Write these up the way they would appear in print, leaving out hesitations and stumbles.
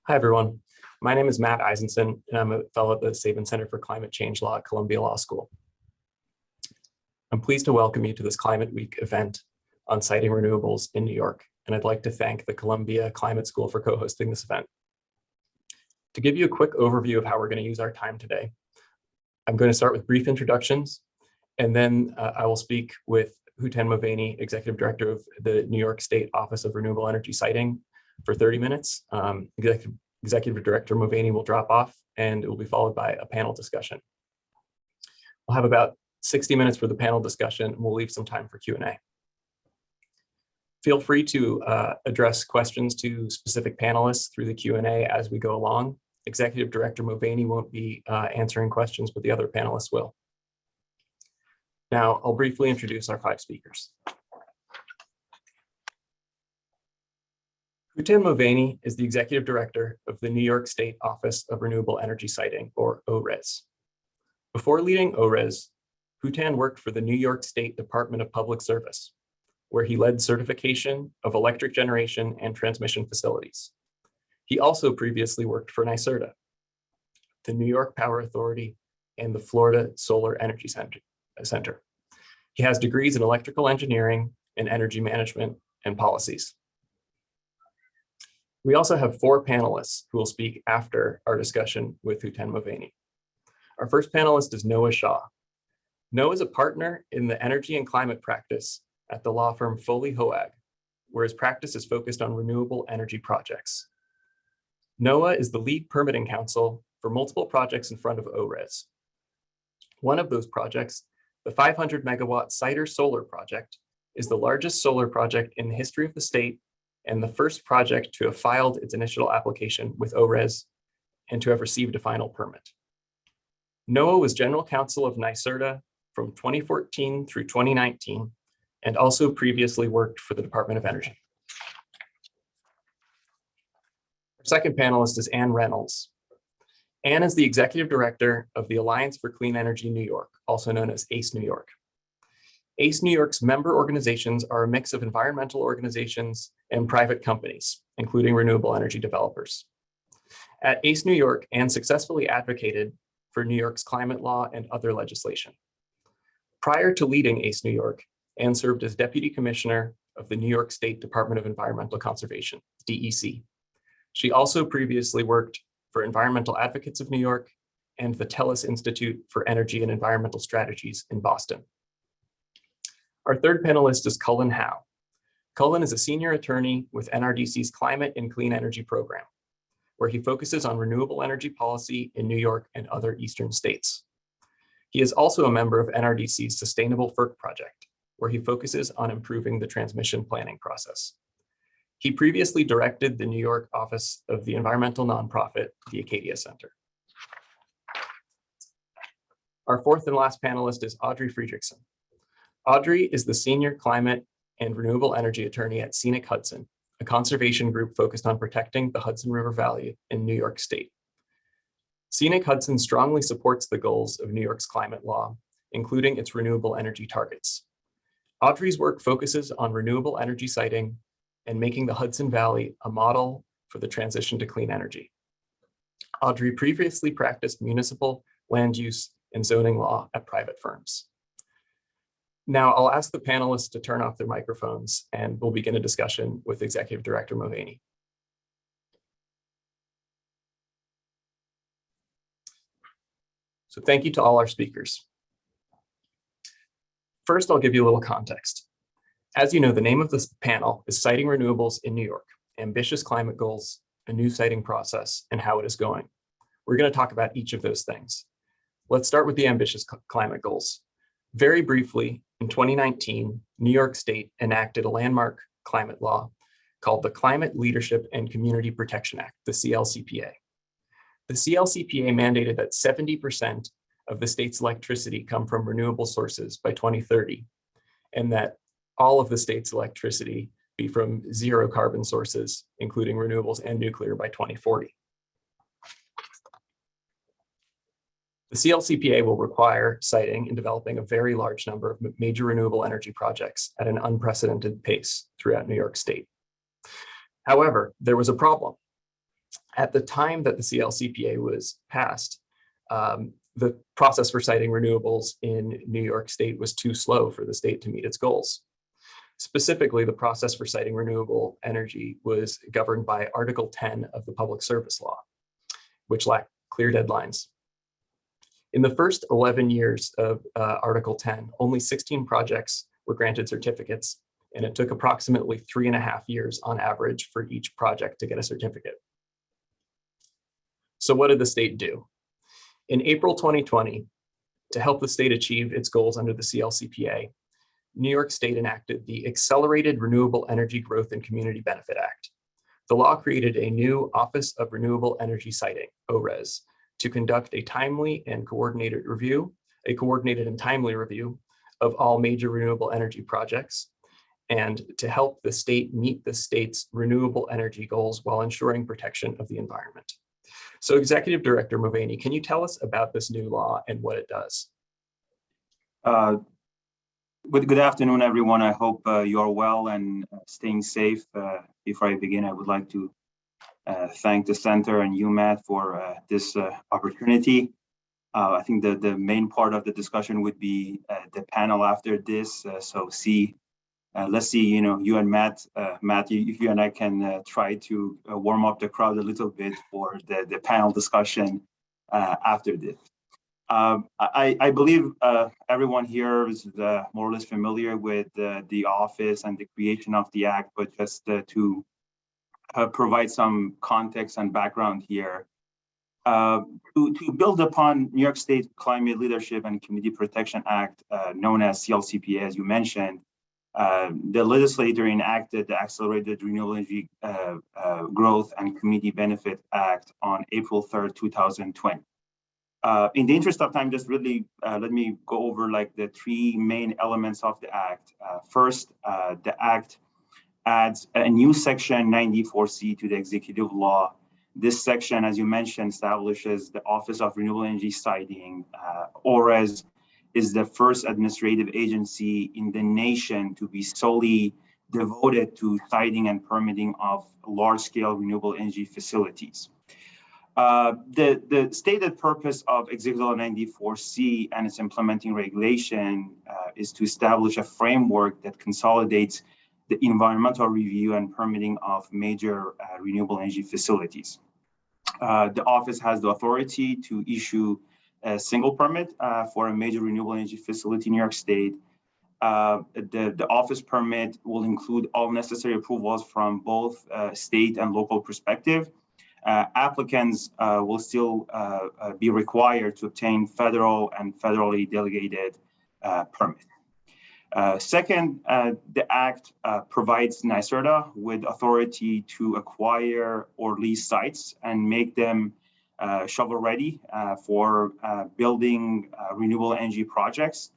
Hi, everyone. My name is Matt Eisenson, and I'm a fellow at the Sabin Center for Climate Change Law at Columbia Law School. I'm pleased to welcome you to this Climate Week event on citing renewables in New York, and I'd like to thank the Columbia Climate School for co-hosting this event. To give you a quick overview of how we're going to use our time today, I'm going to start with brief introductions, and then I will speak with Hootan Mavaney, Executive Director of the New York State Office of Renewable Energy Siting, for 30 minutes. Executive Director Mavaney will drop off, and it will be followed by a panel discussion. We'll have about 60 minutes for the panel discussion, and we'll leave some time for Q&A. Feel free to address questions to specific panelists through the Q&A as we go along. Executive Director Mavaney won't be answering questions, but the other panelists will. Now, I'll briefly introduce our 5 speakers. Hootan Mavaney is the Executive Director of the New York State Office of Renewable Energy Siting, or ORES. Before leading ORES, Hootan worked for the New York State Department of Public Service, where he led certification of electric generation and transmission facilities. He also previously worked for NYSERDA, the New York Power Authority, and the Florida Solar Energy Center. He has degrees in electrical engineering and energy management and policies. We also have 4 panelists who will speak after our discussion with Hootan Mavaney. Our first panelist is Noah Shaw. Noah is a partner in the energy and climate practice at the law firm Foley Hoag, where his practice is focused on renewable energy projects. Noah is the lead permitting counsel for multiple projects in front of ORES. One of those projects, the 500 megawatt Cider Solar Project, is the largest solar project in the history of the state and the first project to have filed its initial application with ORES and to have received a final permit. Noah was general counsel of NYSERDA from 2014 through 2019, and also previously worked for the Department of Energy. Our second panelist is Ann Reynolds. Ann is the Executive Director of the Alliance for Clean Energy New York, also known as ACE New York. ACE New York's member organizations are a mix of environmental organizations and private companies, including renewable energy developers. At ACE New York, Ann successfully advocated for New York's climate law and other legislation. Prior to leading ACE New York, Ann served as Deputy Commissioner of the New York State Department of Environmental Conservation, DEC. She also previously worked for Environmental Advocates of New York and the TELUS Institute for Energy and Environmental Strategies in Boston. Our third panelist is Cullen Howe. Cullen is a senior attorney with NRDC's Climate and Clean Energy Program, where he focuses on renewable energy policy in New York and other eastern states. He is also a member of NRDC's Sustainable FERC project, where he focuses on improving the transmission planning process. He previously directed the New York office of the environmental nonprofit, the Acadia Center. Our fourth and last panelist is Audrey Friedrichsen. Audrey is the senior climate and renewable energy attorney at Scenic Hudson, a conservation group focused on protecting the Hudson River Valley in New York State. Scenic Hudson strongly supports the goals of New York's climate law, including its renewable energy targets. Audrey's work focuses on renewable energy siting and making the Hudson Valley a model for the transition to clean energy. Audrey previously practiced municipal land use and zoning law at private firms. Now I'll ask the panelists to turn off their microphones and we'll begin a discussion with Executive Director Mavaney. So thank you to all our speakers. First, I'll give you a little context. As you know, the name of this panel is Citing Renewables in New York, Ambitious Climate Goals, a New Siting Process, and How It Is Going. We're going to talk about each of those things. Let's start with the ambitious climate goals. Very briefly, in 2019, New York State enacted a landmark climate law called the Climate Leadership and Community Protection Act, the CLCPA. The CLCPA mandated that 70% of the state's electricity come from renewable sources by 2030, and that all of the state's electricity be from zero carbon sources, including renewables and nuclear, by 2040. The CLCPA will require siting and developing a very large number of major renewable energy projects at an unprecedented pace throughout New York State. However, there was a problem. At the time that the CLCPA was passed, the process for siting renewables in New York State was too slow for the state to meet its goals. Specifically, the process for siting renewable energy was governed by Article 10 of the Public Service Law, which lacked clear deadlines. In the first 11 years of Article 10, only 16 projects were granted certificates, and it took approximately 3.5 years on average for each project to get a certificate. So what did the state do? In April 2020, to help the state achieve its goals under the CLCPA, New York State enacted the Accelerated Renewable Energy Growth and Community Benefit Act. The law created a new Office of Renewable Energy Siting, ORES, to conduct a timely and coordinated and timely review of all major renewable energy projects, and to help the state meet the state's renewable energy goals while ensuring protection of the environment. So Executive Director Mavaney, can you tell us about this new law and what it does? Good afternoon, everyone. I hope you are well and staying safe. Before I begin, I would like to thank the center and you, Matt, for this opportunity. I think the main part of the discussion would be the panel after this. Let's see, you and Matt, you and I can try to warm up the crowd a little bit for the panel discussion after this. I believe everyone here is more or less familiar with the office and the creation of the act, but just to provide some context and background here. To build upon New York State Climate Leadership and Community Protection Act, known as CLCPA, as you mentioned, the legislature enacted the Accelerated Renewable Energy Growth and Community Benefit Act on April 3rd, 2020. In the interest of time, just really let me go over like the three main elements of the act. First, the act adds a new section 94C to the executive law. This section, as you mentioned, establishes the Office of Renewable Energy Siting. ORES is the first administrative agency in the nation to be solely devoted to siting and permitting of large-scale renewable energy facilities. The stated purpose of Executive Law 94C and its implementing regulation is to establish a framework that consolidates the environmental review and permitting of major renewable energy facilities. The office has the authority to issue a single permit for a major renewable energy facility in New York State. The office permit will include all necessary approvals from both state and local perspective. Applicants will still be required to obtain federal and federally delegated permits. Second, the act provides NYSERDA with authority to acquire or lease sites and make them shovel ready for building renewable energy projects.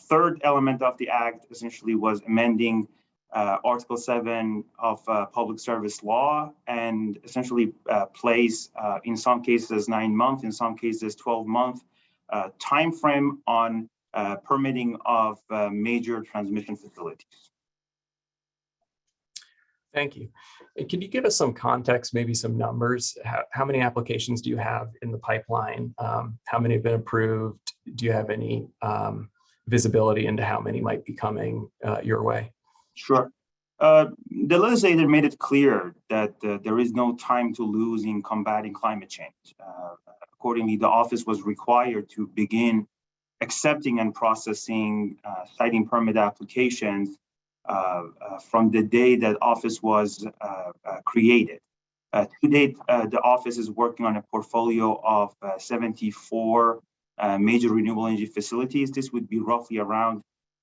Third element of the act essentially was amending Article 7 of Public Service Law and essentially place, in some cases, 9 months, in some cases, 12-month time frame on permitting of major transmission facilities. Thank you. And can you give us some context, maybe some numbers? How many applications do you have in the pipeline? How many have been approved? Do you have any visibility into how many might be coming your way? Sure. The legislature made it clear that there is no time to lose in combating climate change. Accordingly, the office was required to begin accepting and processing siting permit applications from the day that office was created. To date, the office is working on a portfolio of 74 major renewable energy facilities. This would be roughly around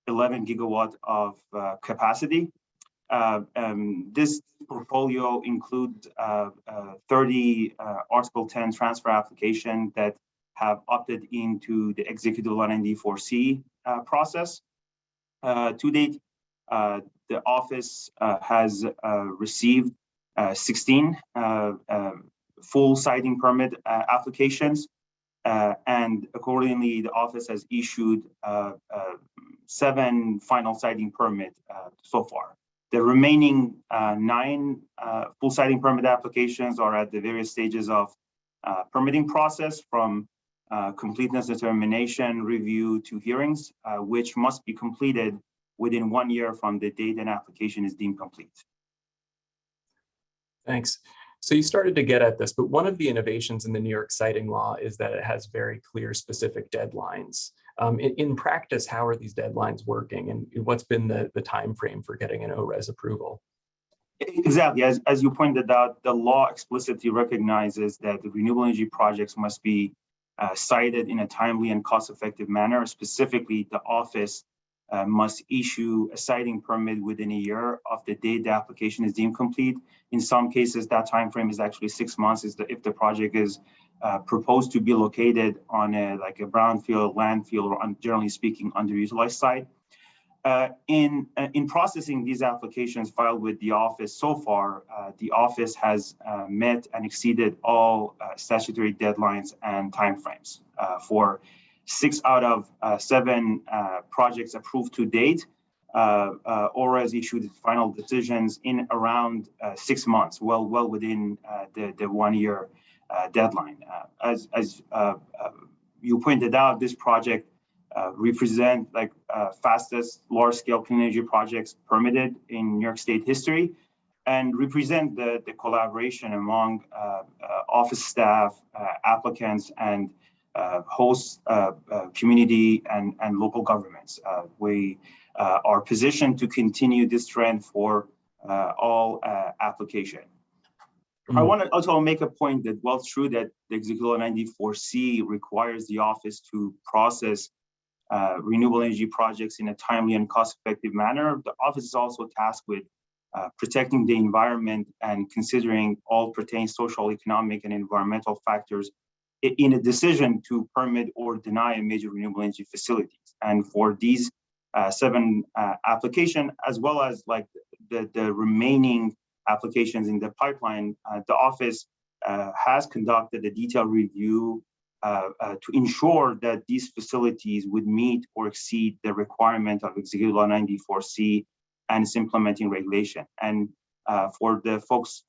11 gigawatts of capacity. This portfolio includes 30 Article 10 transfer applications that have opted into the Executive Law 94C process. To date, the office has received 16 full siting permit applications, and accordingly, the office has issued 7 final siting permits so far. The remaining 9 full siting permit applications are at the various stages of permitting process, from completeness determination, review to hearings, which must be completed within 1 year from the date an application is deemed complete. Thanks. So you started to get at this, but one of the innovations in the New York siting law is that it has very clear, specific deadlines. In practice, how are these deadlines working, and what's been the time frame for getting an ORES approval? Exactly. As you pointed out, the law explicitly recognizes that the renewable energy projects must be cited in a timely and cost-effective manner. Specifically, the office must issue a siting permit within a year of the date the application is deemed complete. In some cases, that time frame is actually 6 months if the project is proposed to be located on a brownfield, landfill, or generally speaking, underutilized site. In processing these applications filed with the office so far, the office has met and exceeded all statutory deadlines and timeframes. For 6 out of 7 projects approved to date, ORES issued final decisions in around 6 months, well within the 1 year deadline. As you pointed out, this project represent fastest large-scale clean energy projects permitted in New York State history, and represent the collaboration among office staff, applicants, and host community and local governments. We are positioned to continue this trend for all application. I want to also make a point that while it's true that the Executive Law 94C requires the office to process renewable energy projects in a timely and cost-effective manner, the office is also tasked with protecting the environment and considering all pertaining social, economic, and environmental factors in a decision to permit or deny a major renewable energy facilities. And for these 7 applications, as well as the remaining applications in the pipeline, the office has conducted a detailed review to ensure that these facilities would meet or exceed the requirement of Executive Law 94C and its implementing regulation. And for the folks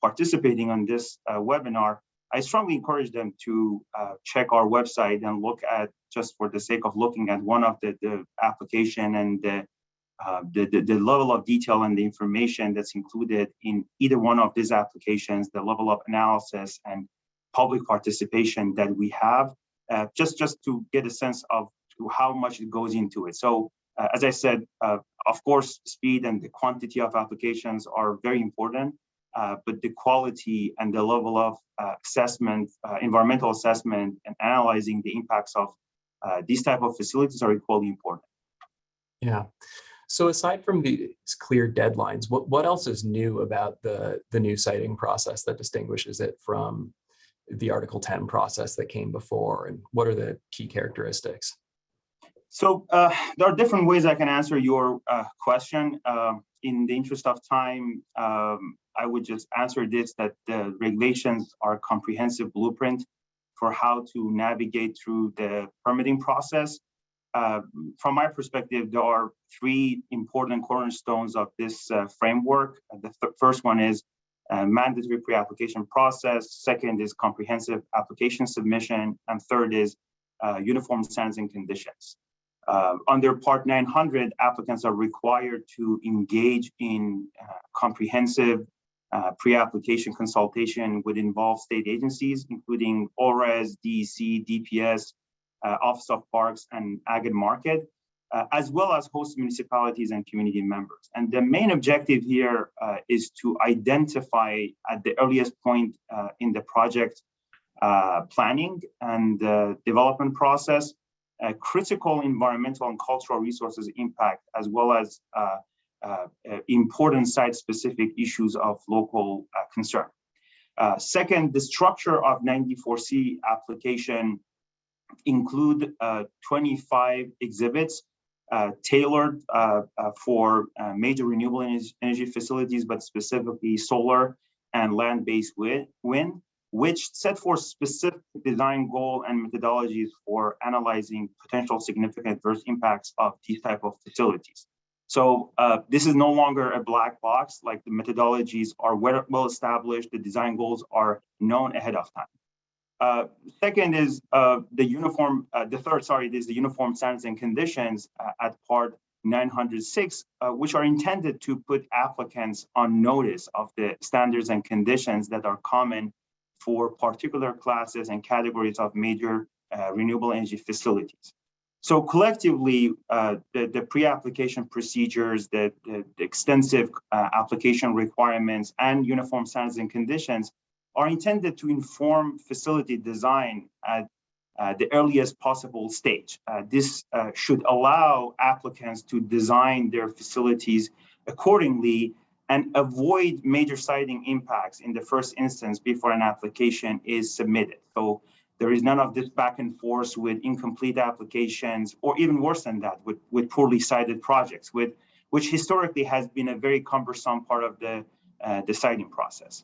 participating on this webinar, I strongly encourage them to check our website and look at, just for the sake of looking at one of the application and the level of detail and the information that's included in either one of these applications, the level of analysis and public participation that we have, just to get a sense of how much it goes into it. So as I said, of course, speed and the quantity of applications are very important, but the quality and the level of assessment, environmental assessment, and analyzing the impacts of these type of facilities are equally important. Yeah. So aside from these clear deadlines, what else is new about the new siting process that distinguishes it from the Article 10 process that came before, and what are the key characteristics? So there are different ways I can answer your question. In the interest of time, I would just answer this, that the regulations are a comprehensive blueprint for how to navigate through the permitting process. From my perspective, there are 3 important cornerstones of this framework. The first one is mandatory pre-application process. Second is comprehensive application submission. And third is uniform standards and conditions. Under Part 900, applicants are required to engage in comprehensive pre-application consultation with involved state agencies, including ORES, DEC, DPS, Office of Parks, and Ag and Market, as well as host municipalities and community members. And the main objective here is to identify at the earliest point in the project planning and development process, critical environmental and cultural resources impact, as well as important site-specific issues of local concern. Second, the structure of 94C application include 25 exhibits tailored for major renewable energy facilities, but specifically solar and land-based wind, which set forth specific design goal and methodologies for analyzing potential significant adverse impacts of these type of facilities. So this is no longer a black box, like the methodologies are well established, the design goals are known ahead of time. Second is the third is the uniform standards and conditions at part 906, which are intended to put applicants on notice of the standards and conditions that are common for particular classes and categories of major renewable energy facilities. So collectively, the pre-application procedures, the extensive application requirements, and uniform standards and conditions are intended to inform facility design at the earliest possible stage. This should allow applicants to design their facilities accordingly and avoid major siting impacts in the first instance before an application is submitted. So there is none of this back and forth with incomplete applications, or even worse than that, with poorly cited projects, which historically has been a very cumbersome part of the siting process.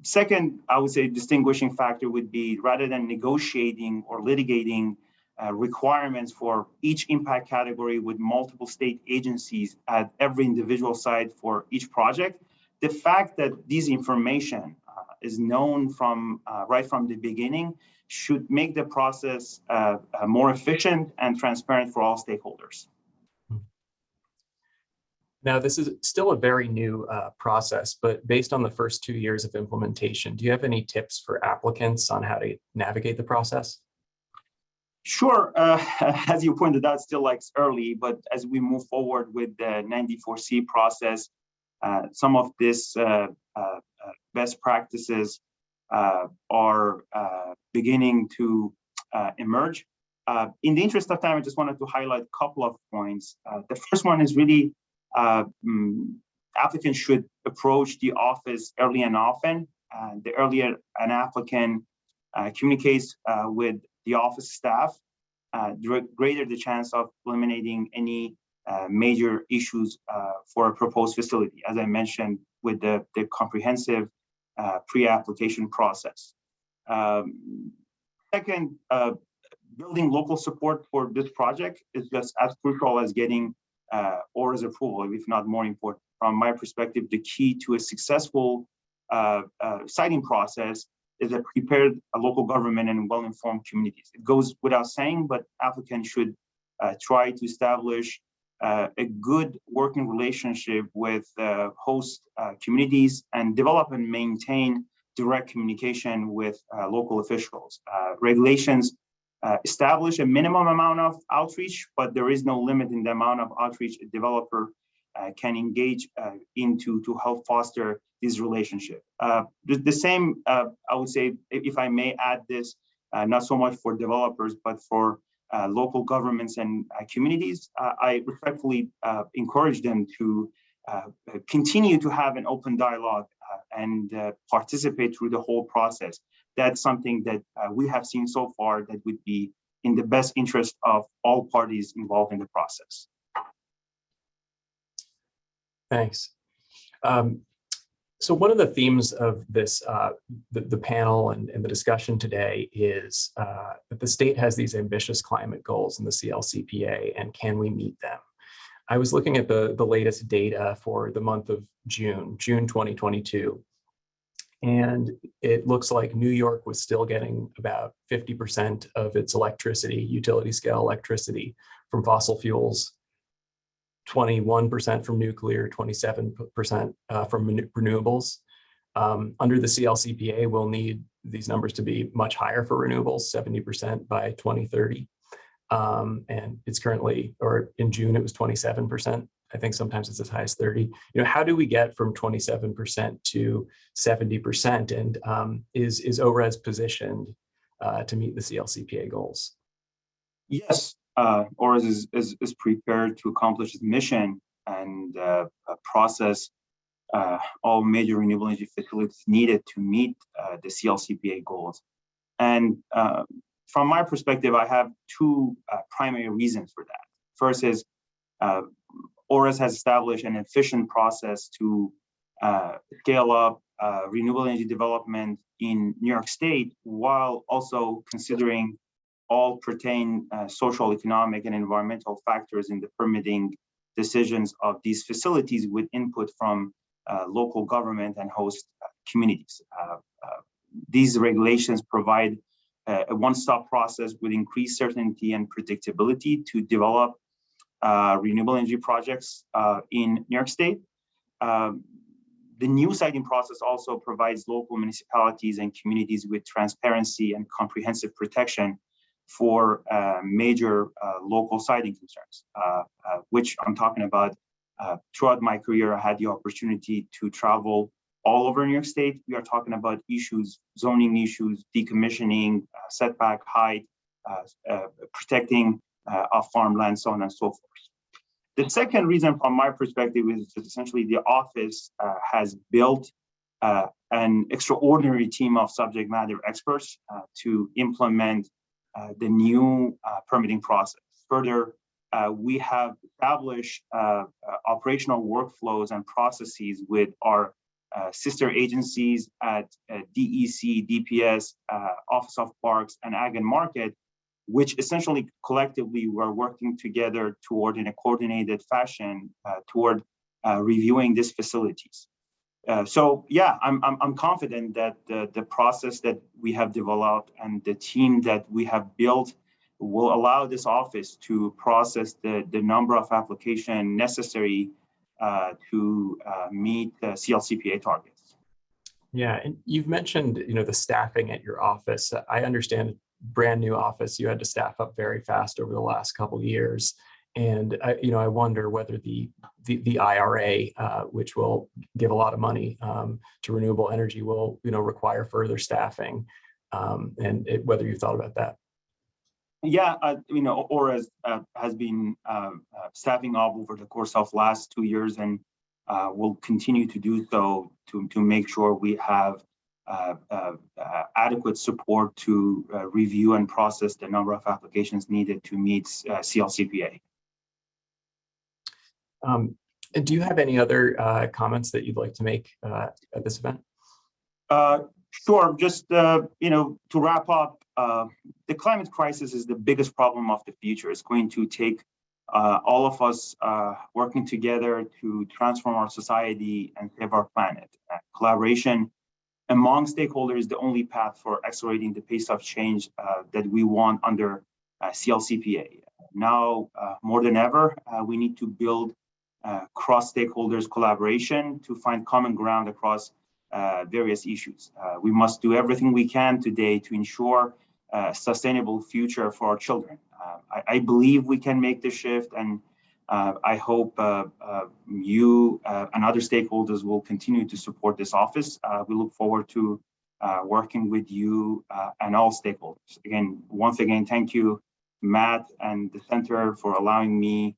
Second, I would say distinguishing factor would be, rather than negotiating or litigating requirements for each impact category with multiple state agencies at every individual site for each project, the fact that this information is known from right from the beginning should make the process more efficient and transparent for all stakeholders. Now, this is still a very new process, but based on the first 2 years of implementation, do you have any tips for applicants on how to navigate the process? Sure. As you pointed out, still like early, but as we move forward with the 94C process, some of this best practices are beginning to emerge. In the interest of time, I just wanted to highlight a couple of points. The first one is really applicants should approach the office early and often. The earlier an applicant communicates with the office staff, the greater the chance of eliminating any major issues for a proposed facility, as I mentioned, with the comprehensive pre-application process. Second, building local support for this project is just as crucial as getting ORA's approval, if not more important. From my perspective, the key to a successful siting process is a prepared local government and well-informed communities. It goes without saying, but applicants should try to establish a good working relationship with host communities and develop and maintain direct communication with local officials. Regulations establish a minimum amount of outreach, but there is no limit in the amount of outreach a developer can engage into to help foster this relationship. The same, I would say, if I may add this, not so much for developers, but for local governments and communities, I respectfully encourage them to continue to have an open dialogue and participate through the whole process. That's something that we have seen so far that would be in the best interest of all parties involved in the process. Thanks. So one of the themes of this, the panel and the discussion today is that the state has these ambitious climate goals in the CLCPA, and can we meet them? I was looking at the latest data for the month of June 2022, and it looks like New York was still getting about 50% of its electricity, utility scale electricity, from fossil fuels, 21% from nuclear, 27% from renewables. Under the CLCPA, we'll need these numbers to be much higher for renewables, 70% by 2030. And it's currently, or in June, it was 27%. I think sometimes it's as high as 30. How do we get from 27% to 70%? And is ORAS positioned to meet the CLCPA goals? Yes, ORAS is prepared to accomplish its mission and process all major renewable energy facilities needed to meet the CLCPA goals. And from my perspective, I have two primary reasons for that. First is ORAS has established an efficient process to scale up renewable energy development in New York State, while also considering all pertain social, economic, and environmental factors in the permitting decisions of these facilities with input from local government and host communities. These regulations provide a one-stop process with increased certainty and predictability to develop renewable energy projects in New York State. The new siting process also provides local municipalities and communities with transparency and comprehensive protection for major local siting concerns, which I'm talking about. Throughout my career, I had the opportunity to travel all over New York State. We are talking about issues, zoning issues, decommissioning, setback height, protecting farmland, so on and so forth. The second reason from my perspective is essentially the office has built an extraordinary team of subject matter experts to implement the new permitting process. Further, we have established operational workflows and processes with our sister agencies at DEC, DPS, Office of Parks, and Ag and Market, which essentially collectively we're working together toward in a coordinated fashion toward reviewing these facilities. So yeah, I'm confident that the process that we have developed and the team that we have built will allow this office to process the number of applications necessary to meet the CLCPA targets. Yeah, and you've mentioned, the staffing at your office. I understand, brand new office, you had to staff up very fast over the last couple of years. And I wonder whether the IRA, which will give a lot of money to renewable energy, will require further staffing, and whether you've thought about that. Yeah, ORA has been staffing up over the course of last 2 years, and will continue to do so to make sure we have adequate support to review and process the number of applications needed to meet CLCPA. And do you have any other comments that you'd like to make at this event? Sure. Just to wrap up, the climate crisis is the biggest problem of the future. It's going to take all of us working together to transform our society and save our planet. Collaboration among stakeholders is the only path for accelerating the pace of change that we want under CLCPA. Now, more than ever, we need to build cross-stakeholders collaboration to find common ground across various issues. We must do everything we can today to ensure a sustainable future for our children. I believe we can make this shift, and I hope you and other stakeholders will continue to support this office. We look forward to working with you and all stakeholders. Once again, thank you, Matt and the Center, for allowing me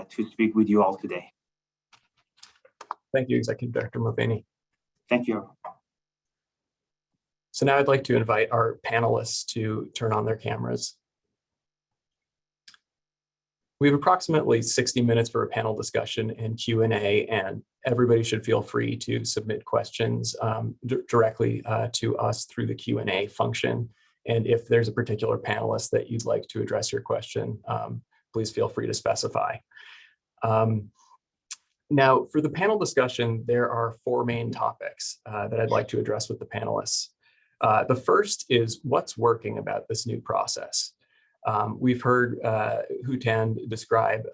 to speak with you all today. Thank you, Executive Director Mavaney. Thank you. So now I'd like to invite our panelists to turn on their cameras. We have approximately 60 minutes for a panel discussion and Q&A, and everybody should feel free to submit questions directly to us through the Q&A function. And if there's a particular panelist that you'd like to address your question, please feel free to specify. Now, for the panel discussion, there are 4 main topics that I'd like to address with the panelists. The first is what's working about this new process. We've heard Hutan describe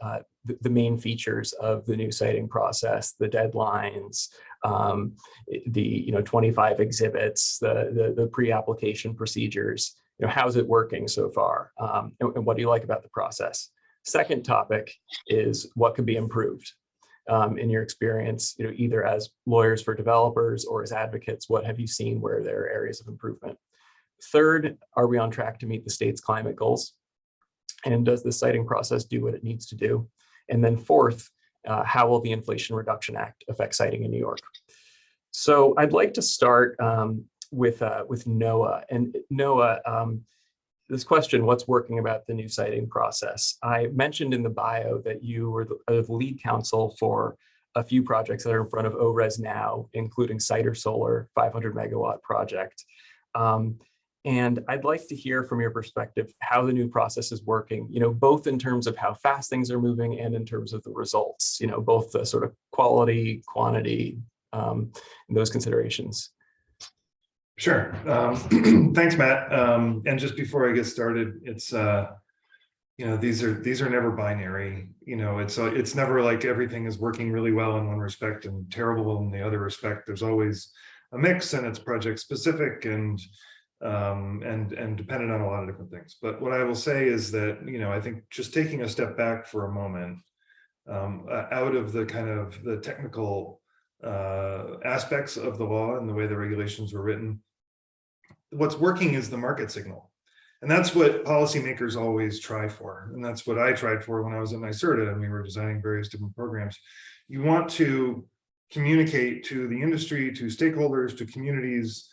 the main features of the new siting process, the deadlines, the 25 exhibits, the pre-application procedures. How's it working so far? And what do you like about the process? Second topic is what could be improved. In your experience, either as lawyers for developers or as advocates, what have you seen where there are areas of improvement? Third, are we on track to meet the state's climate goals? And does the siting process do what it needs to do? And then fourth, how will the Inflation Reduction Act affect siting in New York? So I'd like to start with Noah. And Noah, this question, what's working about the new siting process? I mentioned in the bio that you were the lead counsel for a few projects that are in front of ORES now, including Cider Solar 500 megawatt project. And I'd like to hear from your perspective how the new process is working, both in terms of how fast things are moving and in terms of the results, both the sort of quality, quantity, and those considerations. Sure. Thanks, Matt. And just before I get started, it's these are never binary. It's never like everything is working really well in one respect and terrible in the other respect. There's always a mix, and it's project specific and dependent on a lot of different things. But what I will say is that I think just taking a step back for a moment, out of the kind of the technical aspects of the law and the way the regulations were written, what's working is the market signal. And that's what policymakers always try for. And that's what I tried for when I was at NYSERDA and we were designing various different programs. You want to communicate to the industry, to stakeholders, to communities,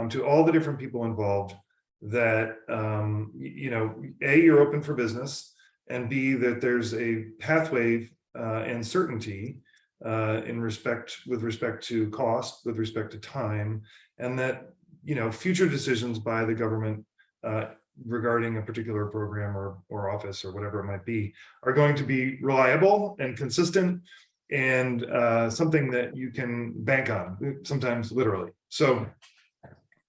to all the different people involved that, A, you're open for business, and B, that there's a pathway and certainty with respect to cost, with respect to time, and that future decisions by the government regarding a particular program or office or whatever it might be are going to be reliable and consistent and something that you can bank on, sometimes literally. So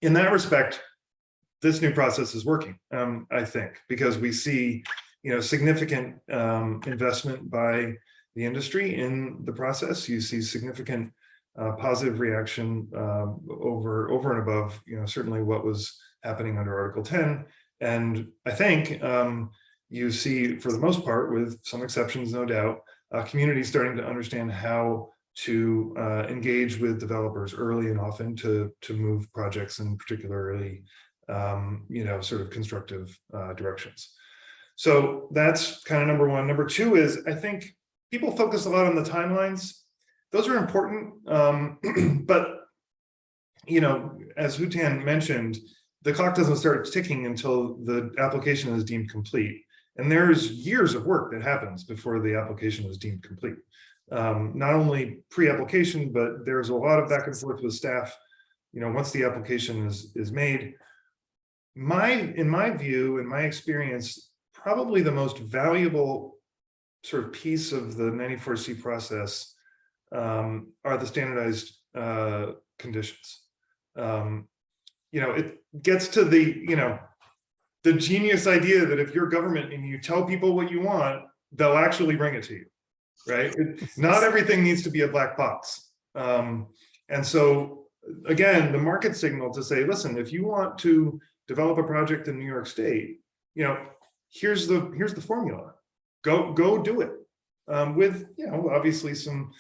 in that respect, this new process is working, I think, because we see significant investment by the industry in the process. You see significant positive reaction over and above, certainly what was happening under Article 10. And I think you see, for the most part, with some exceptions, no doubt, communities starting to understand how to engage with developers early and often to move projects in particularly, sort of constructive directions. So that's kind of number one. Number two is, I think people focus a lot on the timelines. Those are important, but as Hutan mentioned, the clock doesn't start ticking until the application is deemed complete. And there's years of work that happens before the application is deemed complete. Not only pre-application, but there's a lot of back and forth with staff, once the application is made. In my view, in my experience, probably the most valuable sort of piece of the 94C process are the standardized conditions. It gets to the genius idea that if you're government and you tell people what you want, they'll actually bring it to you, right? Not everything needs to be a black box. And so again, the market signal to say, listen, if you want to develop a project in New York State, here's the formula. Go do it. With obviously some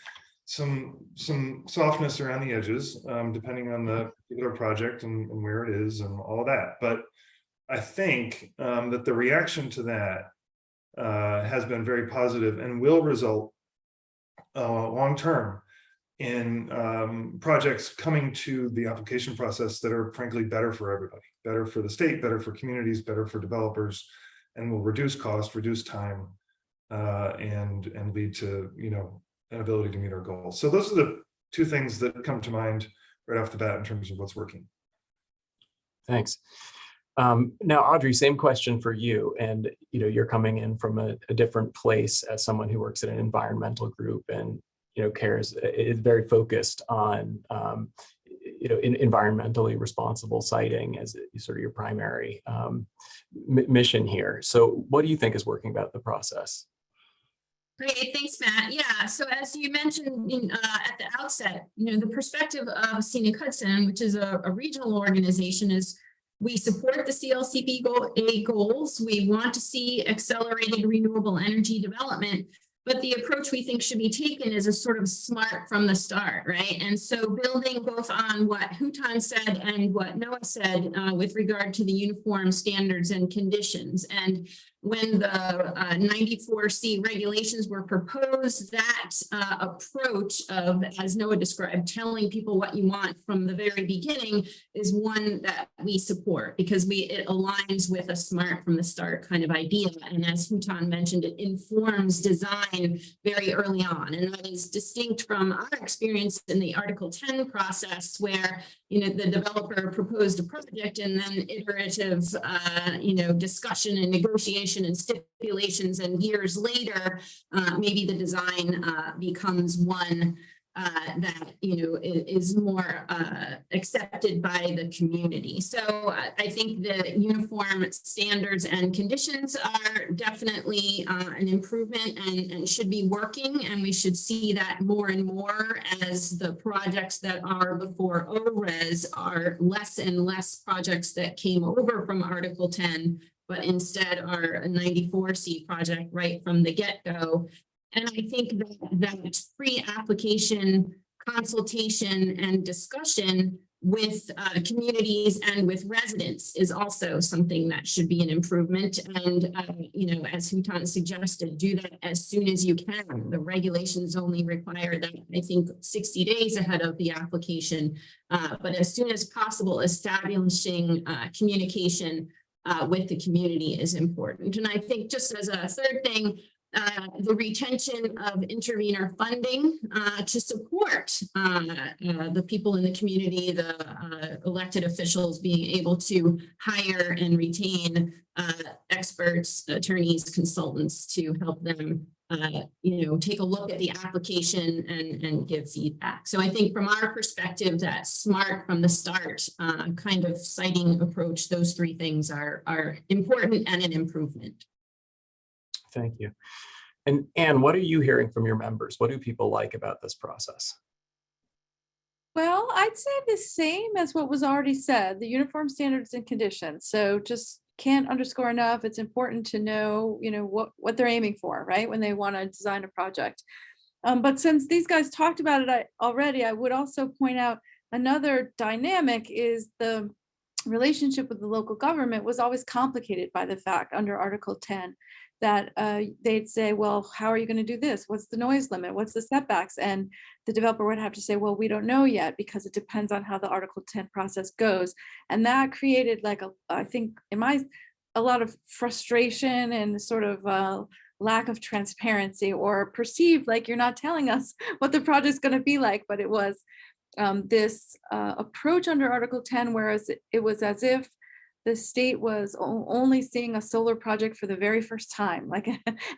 softness around the edges, depending on the particular project and where it is and all that. But I think that the reaction to that has been very positive and will result long term in projects coming to the application process that are frankly better for everybody, better for the state, better for communities, better for developers, and will reduce cost, reduce time, and lead to an ability to meet our goals. So those are the two things that come to mind right off the bat in terms of what's working. Thanks. Now, Audrey, same question for you. And you're coming in from a different place as someone who works at an environmental group and is very focused on environmentally responsible siting as sort of your primary mission here. So what do you think is working about the process? Great, thanks, Matt. Yeah, so as you mentioned at the outset, the perspective of Scenic Hudson, which is a regional organization, is we support the CLCP goals. We want to see accelerated renewable energy development, but the approach we think should be taken is a sort of smart from the start, right? And so building both on what Hutan said and what Noah said with regard to the uniform standards and conditions. And when the 94C regulations were proposed, that approach of, as Noah described, telling people what you want from the very beginning is one that we support because it aligns with a smart from the start kind of idea. And as Hutan mentioned, it informs design very early on. And that is distinct from our experience in the Article 10 process where, the developer proposed a project and then iterative, discussion and negotiation and stipulations, and years later, maybe the design becomes one that is more accepted by the community. So I think the uniform standards and conditions are definitely an improvement and should be working, and we should see that more and more as the projects that are before ORES are less and less projects that came over from Article 10, but instead are a 94C project right from the get-go. And I think that pre-application consultation and discussion with communities and with residents is also something that should be an improvement. And, as Hutan suggested, do that as soon as you can. The regulations only require that, I think, 60 days ahead of the application. But as soon as possible, establishing communication with the community is important. And I think just as a third thing, the retention of intervenor funding to support the people in the community, the elected officials being able to hire and retain experts, attorneys, consultants to help them, take a look at the application and give feedback. So I think from our perspective, that SMART from the start kind of siting approach, those three things are important and an improvement. Thank you. And Anne, what are you hearing from your members? What do people like about this process? Well, I'd say the same as what was already said, the uniform standards and conditions. So just can't underscore enough. It's important to know, what they're aiming for, right? When they want to design a project. But since these guys talked about it already, I would also point out another dynamic is the relationship with the local government was always complicated by the fact under Article 10 that they'd say, well, how are you going to do this? What's the noise limit? What's the setbacks? And the developer would have to say, well, we don't know yet because it depends on how the Article 10 process goes. And that created I think a lot of frustration and sort of lack of transparency, or perceived like you're not telling us what the project's going to be like. But it was this approach under Article 10, whereas it was as if the state was only seeing a solar project for the very first time, like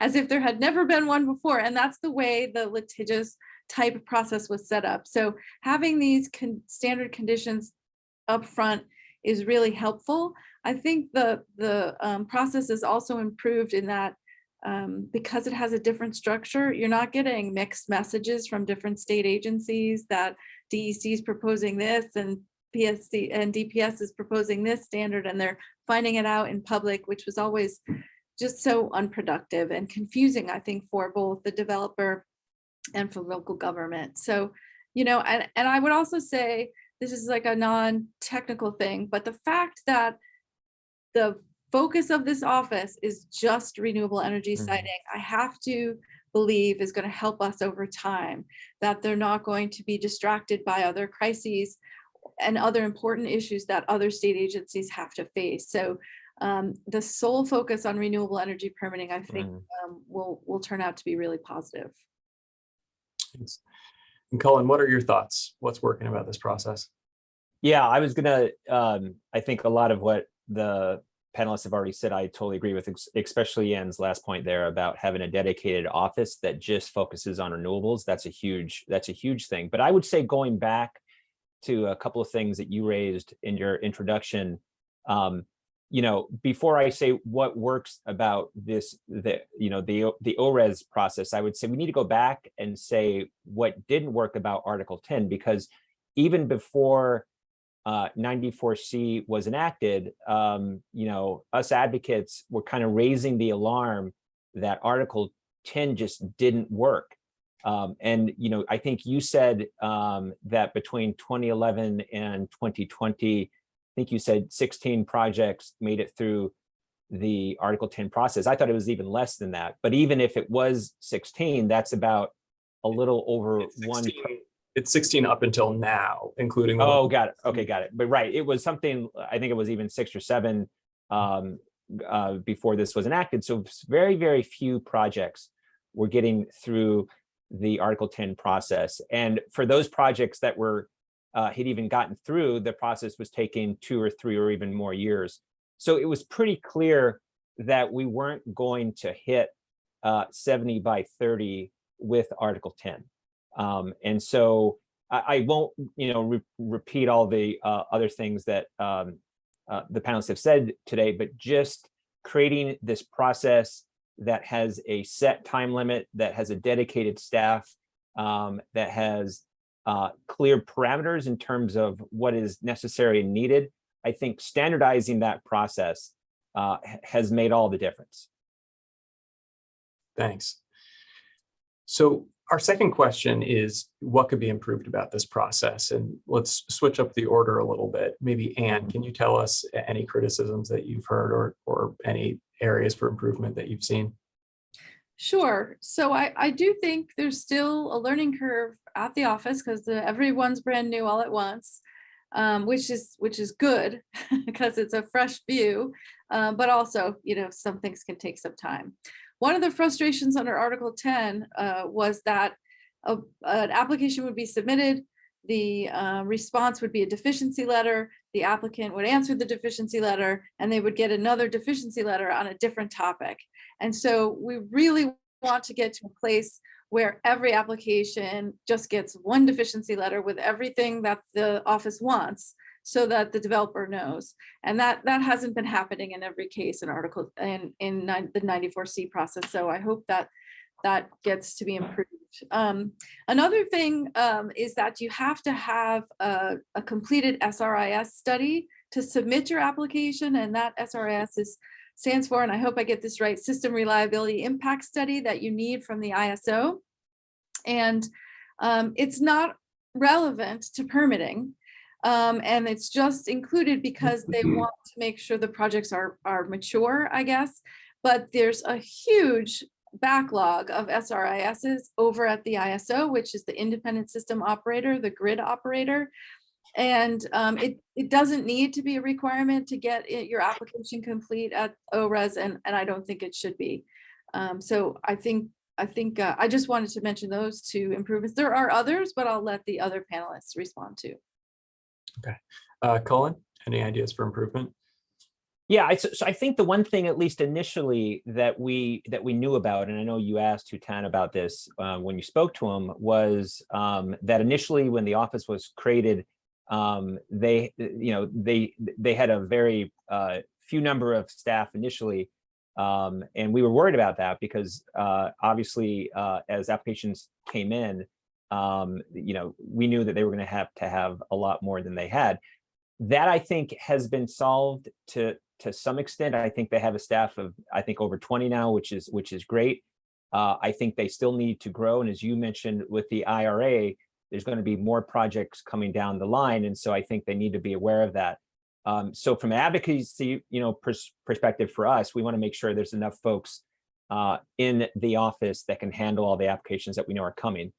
as if there had never been one before. And that's the way the litigious type of process was set up. So having these standard conditions up front is really helpful. I think the process is also improved in that because it has a different structure, you're not getting mixed messages from different state agencies that DEC is proposing this and PSC and DPS is proposing this standard, and they're finding it out in public, which was always just so unproductive and confusing, I think, for both the developer and for local government. So, and I would also say this is like a non-technical thing, but the fact that the focus of this office is just renewable energy siting, I have to believe is going to help us over time, that they're not going to be distracted by other crises and other important issues that other state agencies have to face. So the sole focus on renewable energy permitting, I think, will turn out to be really positive. Thanks. And Cullen, what are your thoughts? What's working about this process? Yeah, I was gonna, I think a lot of what the panelists have already said, I totally agree with, especially Anne's last point there about having a dedicated office that just focuses on renewables. That's a huge thing. But I would say, going back to a couple of things that you raised in your introduction, before I say what works about this, the ORES process, I would say we need to go back and say what didn't work about Article 10, because even before 94C was enacted, us advocates were kind of raising the alarm that Article 10 just didn't work. And I think you said that between 2011 and 2020, I think you said 16 projects made it through the Article 10 process. I thought it was even less than that. But even if it was 16, that's about a little over one. It's 16 up until now, including. Oh, got it. Okay, got it. But right, it was something, I think it was even 6 or 7 before this was enacted. So very, very few projects were getting through the Article 10 process. And for those projects that were had even gotten through, the process was taking 2 or 3 or even more years. So it was pretty clear that we weren't going to hit 70 by 30 with Article 10. And so I won't, repeat all the other things that the panelists have said today, but just creating this process that has a set time limit, that has a dedicated staff, that has clear parameters in terms of what is necessary and needed. I think standardizing that process has made all the difference. Thanks. So our second question is, what could be improved about this process? And let's switch up the order a little bit. Maybe Anne, can you tell us any criticisms that you've heard or any areas for improvement that you've seen? Sure. So I do think there's still a learning curve at the office because everyone's brand new all at once, which is good because it's a fresh view, but also, some things can take some time. One of the frustrations under Article 10 was that an application would be submitted, the response would be a deficiency letter, the applicant would answer the deficiency letter, and they would get another deficiency letter on a different topic. And so we really want to get to a place where every application just gets one deficiency letter with everything that the office wants, so that the developer knows. And that hasn't been happening in every case in the 94C process. So I hope that gets to be improved. Another thing is that you have to have a completed SRIS study to submit your application, and that SRIS stands for, and I hope I get this right, System Reliability Impact Study that you need from the ISO. And it's not relevant to permitting. And it's just included because they want to make sure the projects are mature, I guess. But there's a huge backlog of SRISs over at the ISO, which is the independent system operator, the grid operator. And it doesn't need to be a requirement to get your application complete at ORES, and I don't think it should be. So I think I just wanted to mention those two improvements. There are others, but I'll let the other panelists respond to. Okay. Colin, any ideas for improvement? Yeah, so I think the one thing, at least initially, that we knew about, and I know you asked Hutan about this when you spoke to him, was that initially when the office was created, they had a very few number of staff initially, and we were worried about that because obviously as applications came in, we knew that they were going to have a lot more than they had. That, I think, has been solved to some extent. I think they have a staff of, I think, over 20 now, which is great. I think they still need to grow, and as you mentioned with the IRA, there's going to be more projects coming down the line, and so I think they need to be aware of that. So from an advocacy, perspective for us, we want to make sure there's enough folks in the office that can handle all the applications that we know are coming.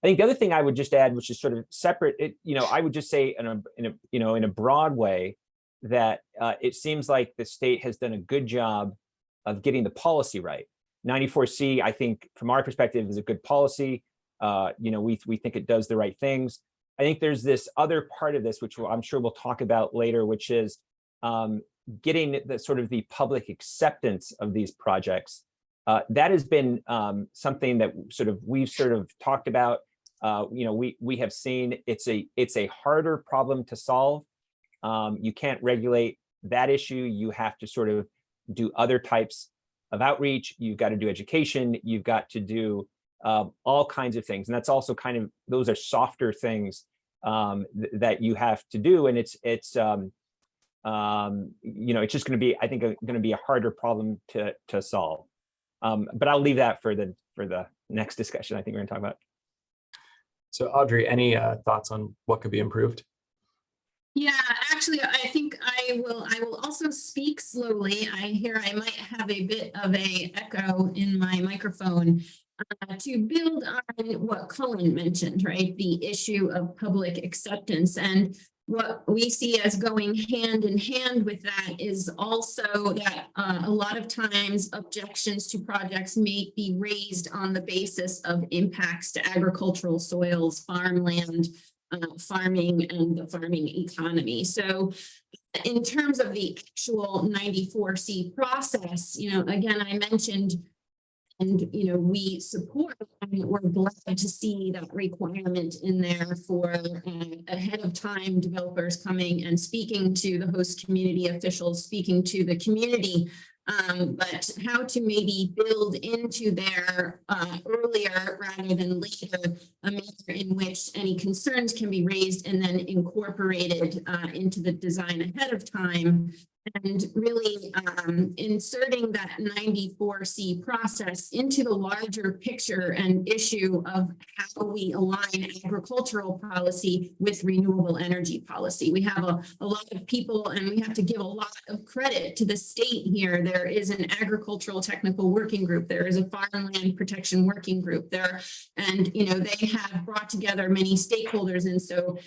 I think the other thing I would just add, which is sort of separate, I would just say in a broad way that it seems like the state has done a good job of getting the policy right. 94C, I think, from our perspective, is a good policy. We think it does the right things. I think there's this other part of this, which I'm sure we'll talk about later, which is getting the sort of the public acceptance of these projects. That has been something that we've talked about. We have seen it's a harder problem to solve. You can't regulate that issue. You have to sort of do other types of outreach. You've got to do education. You've got to do all kinds of things, and that's also those are softer things that you have to do, and it's just going to be, I think, going to be a harder problem to solve. But I'll leave that for the next discussion. I think we're going to talk about. So Audrey, any thoughts on what could be improved? Yeah, actually, I think I will also speak slowly. I might have a bit of a echo in my microphone to build on what Colin mentioned, right? The issue of public acceptance, and what we see as going hand in hand with that is also that a lot of times objections to projects may be raised on the basis of impacts to agricultural soils, farmland, farming and the farming economy. So in terms of the actual 94C process, again, I mentioned, and, we support, and we're glad to see that requirement in there for ahead of time developers coming and speaking to the host community officials, speaking to the community, but how to maybe build into their earlier rather than later a manner in which any concerns can be raised and then incorporated into the design ahead of time. And really inserting that 94C process into the larger picture and issue of how we align agricultural policy with renewable energy policy. We have a lot of people, and we have to give a lot of credit to the state here. There is an agricultural technical working group. There is a farmland protection working group there. And, they have brought together many stakeholders. And so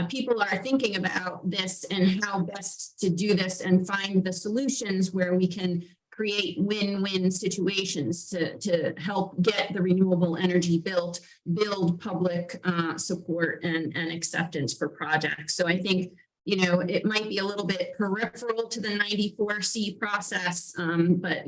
people are thinking about this and how best to do this and find the solutions where we can create win-win situations to help get the renewable energy built, build public support and acceptance for projects. So I think, it might be a little bit peripheral to the 94C process, but,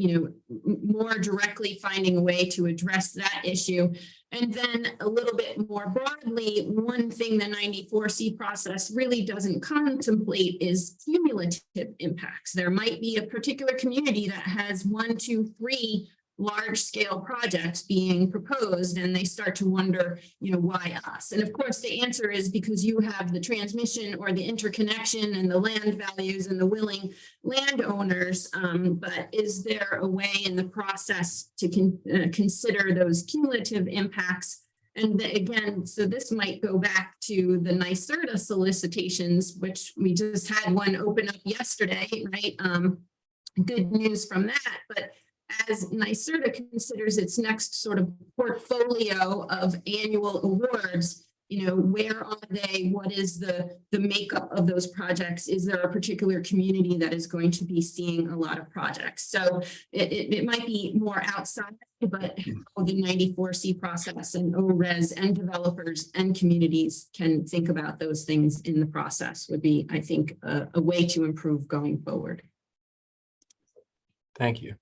more directly finding a way to address that issue. And then a little bit more broadly, one thing the 94C process really doesn't contemplate is cumulative impacts. There might be a particular community that has 1, 2, 3 large-scale projects being proposed, and they start to wonder, why us? And of course, the answer is because you have the transmission or the interconnection and the land values and the willing landowners. But is there a way in the process to consider those cumulative impacts? And again, so this might go back to the NYSERDA solicitations, which we just had one open up yesterday, right? Good news from that, but as NYSERDA considers its next sort of portfolio of annual awards, where are they? What is the makeup of those projects? Is there a particular community that is going to be seeing a lot of projects? So it might be more outside, but how the 94C process and ORES and developers and communities can think about those things in the process would be, I think, a way to improve going forward. Thank you.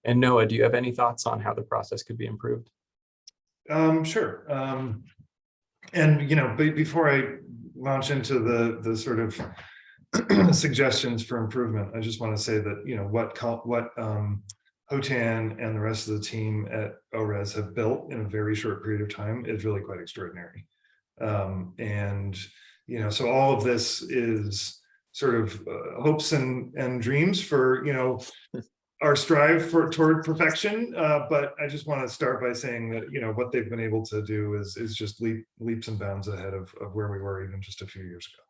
And Noah, do you have any thoughts on how the process could be improved? Sure. And before I launch into the sort of suggestions for improvement, I just want to say that what Hotan and the rest of the team at ORES have built in a very short period of time is really quite extraordinary. And so all of this is sort of hopes and dreams for our strive toward perfection, but I just want to start by saying that what they've been able to do is just leaps and bounds ahead of where we were even just a few years ago.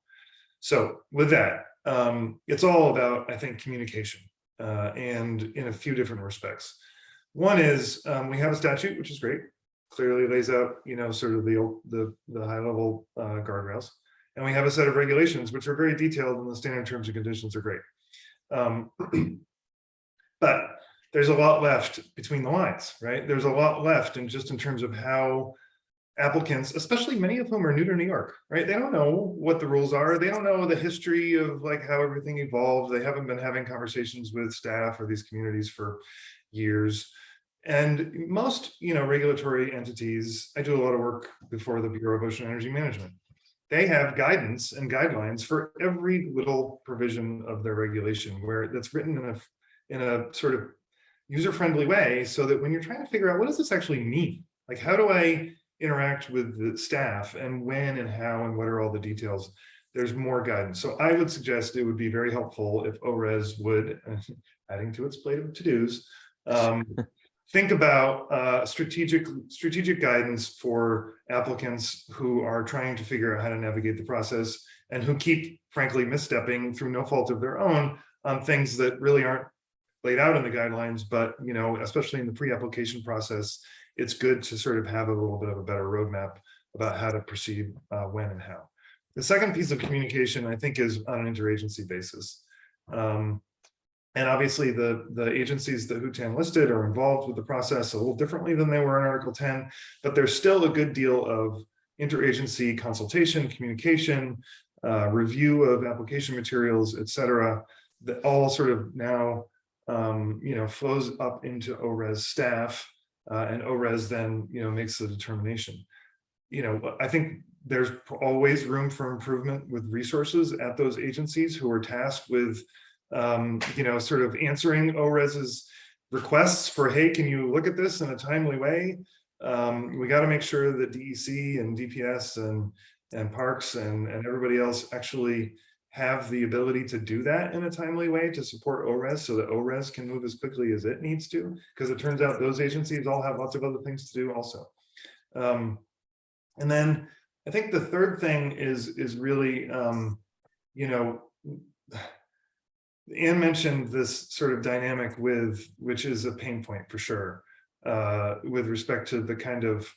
So with that, it's all about, I think, communication, and in a few different respects. One is we have a statute, which is great, clearly lays out sort of the high level guardrails, and we have a set of regulations which are very detailed, and the standard terms and conditions are great. But there's a lot left between the lines, right? There's a lot left in terms of how applicants, especially many of whom are new to New York, right? They don't know what the rules are. They don't know the history of how everything evolved. They haven't been having conversations with staff or these communities for years. And most, regulatory entities, I do a lot of work before the Bureau of Ocean Energy Management. They have guidance and guidelines for every little provision of their regulation where that's written in a sort of user-friendly way, so that when you're trying to figure out what does this actually mean, how do I interact with the staff and when and how and what are all the details, there's more guidance. So I would suggest it would be very helpful if ORES would, adding to its plate of to-dos, think about strategic guidance for applicants who are trying to figure out how to navigate the process and who keep, frankly, misstepping through no fault of their own on things that really aren't laid out in the guidelines, but especially in the pre-application process, it's good to sort of have a little bit of a better roadmap about how to proceed, when and how. The second piece of communication, I think, is on an interagency basis. And obviously the agencies that Hotan listed are involved with the process a little differently than they were in Article 10, but there's still a good deal of interagency consultation, communication, review of application materials, et cetera, that all sort of now flows up into ORES staff, and ORES then makes the determination. I think there's always room for improvement with resources at those agencies who are tasked with sort of answering ORES's requests for, hey, can you look at this in a timely way? We got to make sure that DEC and DPS and parks and everybody else actually have the ability to do that in a timely way to support ORES, so that ORES can move as quickly as it needs to, because it turns out those agencies all have lots of other things to do also. And then I think the third thing is really, Anne mentioned this sort of dynamic which is a pain point for sure, with respect to the kind of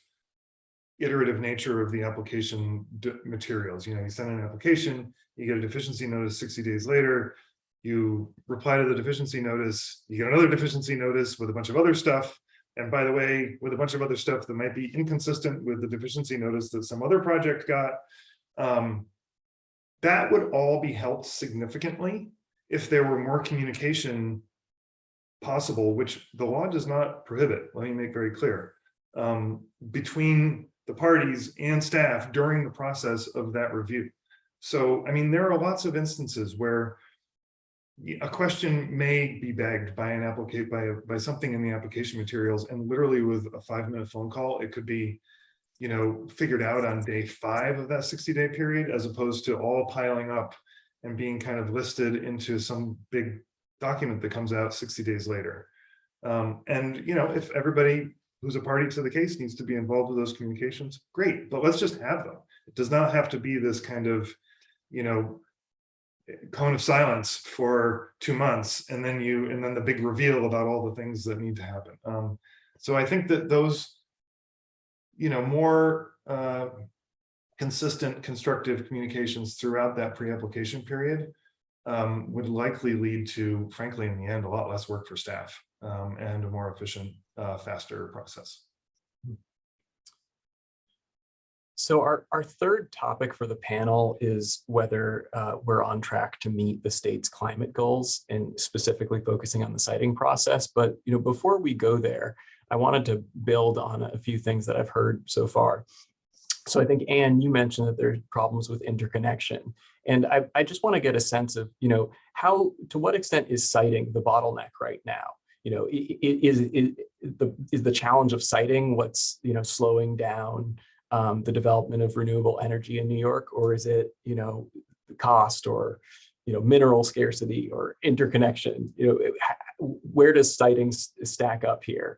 iterative nature of the application materials. You send an application, you get a deficiency notice 60 days later, you reply to the deficiency notice, you get another deficiency notice with a bunch of other stuff. And by the way, with a bunch of other stuff that might be inconsistent with the deficiency notice that some other project got, that would all be helped significantly if there were more communication possible, which the law does not prohibit, let me make very clear, between the parties and staff during the process of that review. So, I mean, there are lots of instances where a question may be begged by an applicant by something in the application materials, and literally with a 5-minute phone call, it could be, figured out on day 5 of that 60-day period, as opposed to all piling up and being kind of listed into some big document that comes out 60 days later. And if everybody who's a party to the case needs to be involved with those communications, great, but let's just have them. It does not have to be this kind of, cone of silence for 2 months, and then the big reveal about all the things that need to happen. So I think that those, more consistent, constructive communications throughout that pre-application period would likely lead to, frankly, in the end, a lot less work for staff, and a more efficient, faster process. So our third topic for the panel is whether we're on track to meet the state's climate goals, and specifically focusing on the siting process. But before we go there, I wanted to build on a few things that I've heard so far. So I think, Anne, you mentioned that there's problems with interconnection. And I just want to get a sense of, to what extent is siting the bottleneck right now? Is the challenge of siting what's, slowing down the development of renewable energy in New York, or is it, the cost, or, mineral scarcity, or interconnection? Where does siting stack up here?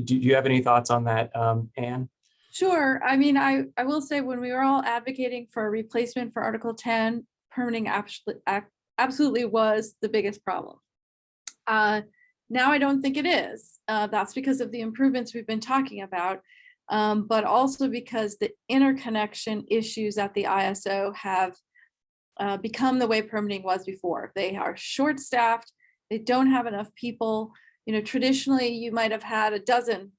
Do you have any thoughts on that, Anne? Sure. I mean, I will say, when we were all advocating for a replacement for Article 10, permitting absolutely was the biggest problem. Now I don't think it is. That's because of the improvements we've been talking about, but also because the interconnection issues at the ISO have become the way permitting was before. They are short-staffed. They don't have enough people. Traditionally, you might have had a dozen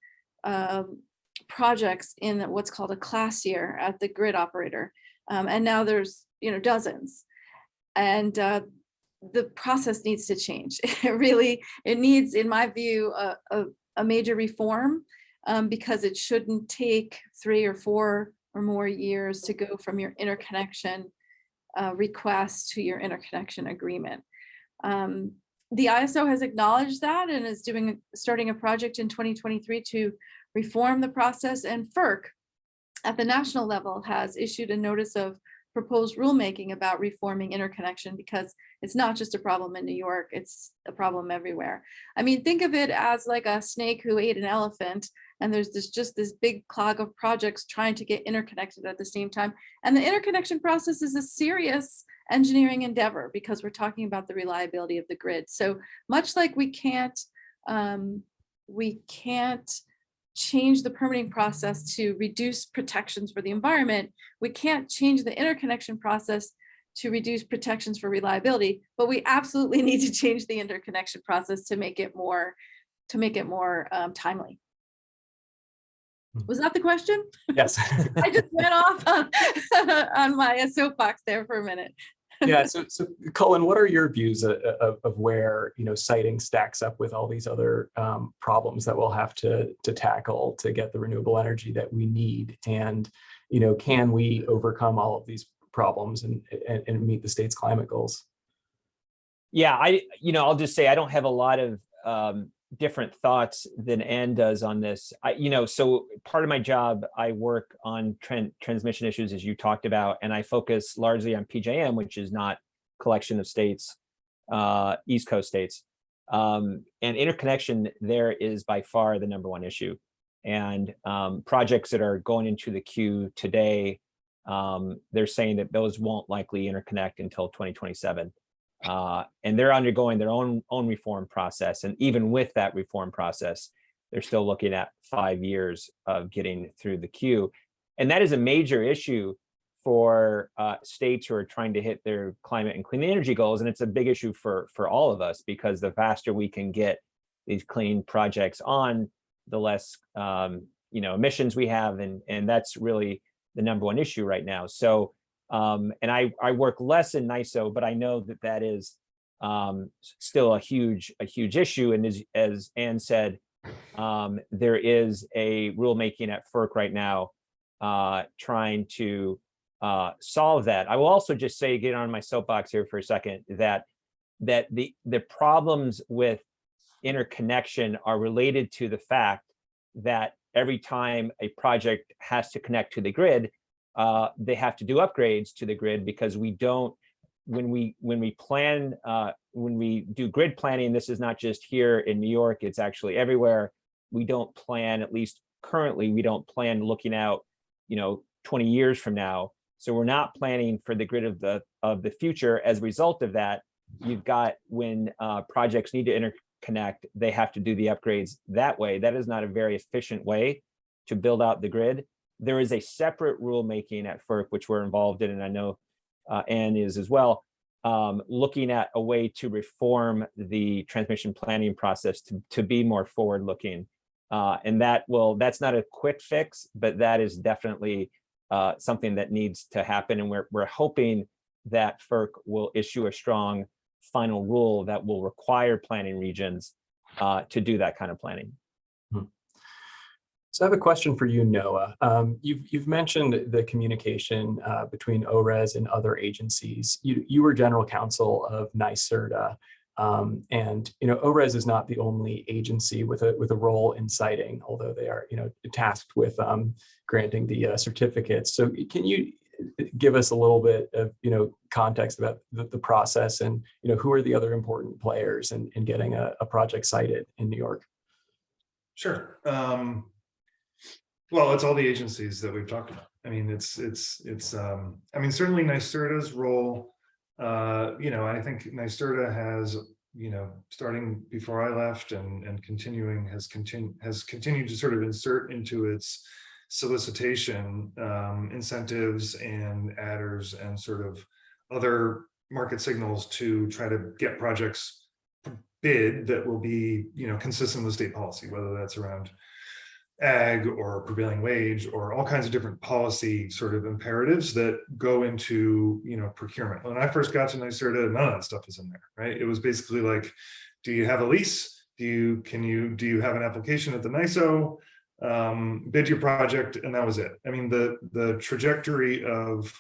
projects in what's called a class year at the grid operator, and now there's dozens. And the process needs to change. It needs, in my view, a major reform, because it shouldn't take 3 or 4 or more years to go from your interconnection request to your interconnection agreement. The ISO has acknowledged that and is starting a project in 2023 to reform the process, and FERC at the national level has issued a notice of proposed rulemaking about reforming interconnection, because it's not just a problem in New York, it's a problem everywhere. I mean, think of it as like a snake who ate an elephant, and there's just this big clog of projects trying to get interconnected at the same time. And the interconnection process is a serious engineering endeavor, because we're talking about the reliability of the grid. So much like we can't change the permitting process to reduce protections for the environment, we can't change the interconnection process to reduce protections for reliability, but we absolutely need to change the interconnection process to make it more timely. Was that the question? Yes. I just went off on my soapbox there for a minute. Yeah. So Cullen, what are your views of where, siting stacks up with all these other problems that we'll have to tackle to get the renewable energy that we need? And, can we overcome all of these problems and meet the state's climate goals? Yeah, I'll just say I don't have a lot of different thoughts than Ann does on this. So part of my job, I work on transmission issues, as you talked about, and I focus largely on PJM, which is not collection of states, East Coast states. And interconnection there is by far the #1 issue. And projects that are going into the queue today, they're saying that those won't likely interconnect until 2027. And they're undergoing their own reform process. And even with that reform process, they're still looking at 5 years of getting through the queue. And that is a major issue for states who are trying to hit their climate and clean energy goals. And it's a big issue for all of us, because the faster we can get these clean projects on, the less emissions we have. And that's really the #1 issue right now. So and I work less in NYISO, but I know that is still a huge issue. And as Ann said, there is a rulemaking at FERC right now trying to solve that. I will also just say, get on my soapbox here for a second, that the problems with interconnection are related to the fact that every time a project has to connect to the grid, they have to do upgrades to the grid, because we don't, when we plan, when we do grid planning, this is not just here in New York, it's actually everywhere. We don't plan, at least currently, we don't plan looking out, 20 years from now. So we're not planning for the grid of the future. As a result of that, you've got, when projects need to interconnect, they have to do the upgrades that way. That is not a very efficient way to build out the grid. There is a separate rulemaking at FERC, which we're involved in, and I know Ann is as well, looking at a way to reform the transmission planning process to be more forward-looking. And that's not a quick fix, but that is definitely something that needs to happen. And we're hoping that FERC will issue a strong final rule that will require planning regions to do that kind of planning. So I have a question for you, Noah. You've mentioned the communication between ORES and other agencies. You were general counsel of NYSERDA, and ORES is not the only agency with a role in siting, although they are tasked with granting the certificates. So can you give us a little bit of context about the process, and who are the other important players in getting a project cited in New York? Sure. Well, it's all the agencies that we've talked about. I mean, it's certainly NYSERDA's role. I think NYSERDA has, starting before I left and continuing, has continued to sort of insert into its solicitation incentives and adders and sort of other market signals to try to get projects bid that will be, consistent with state policy, whether that's around ag or prevailing wage or all kinds of different policy sort of imperatives that go into procurement. When I first got to NYSERDA, none of that stuff was in there, right? It was basically like, do you have a lease? Do you have an application at the NYISO? Bid your project, and that was it. I mean, the trajectory of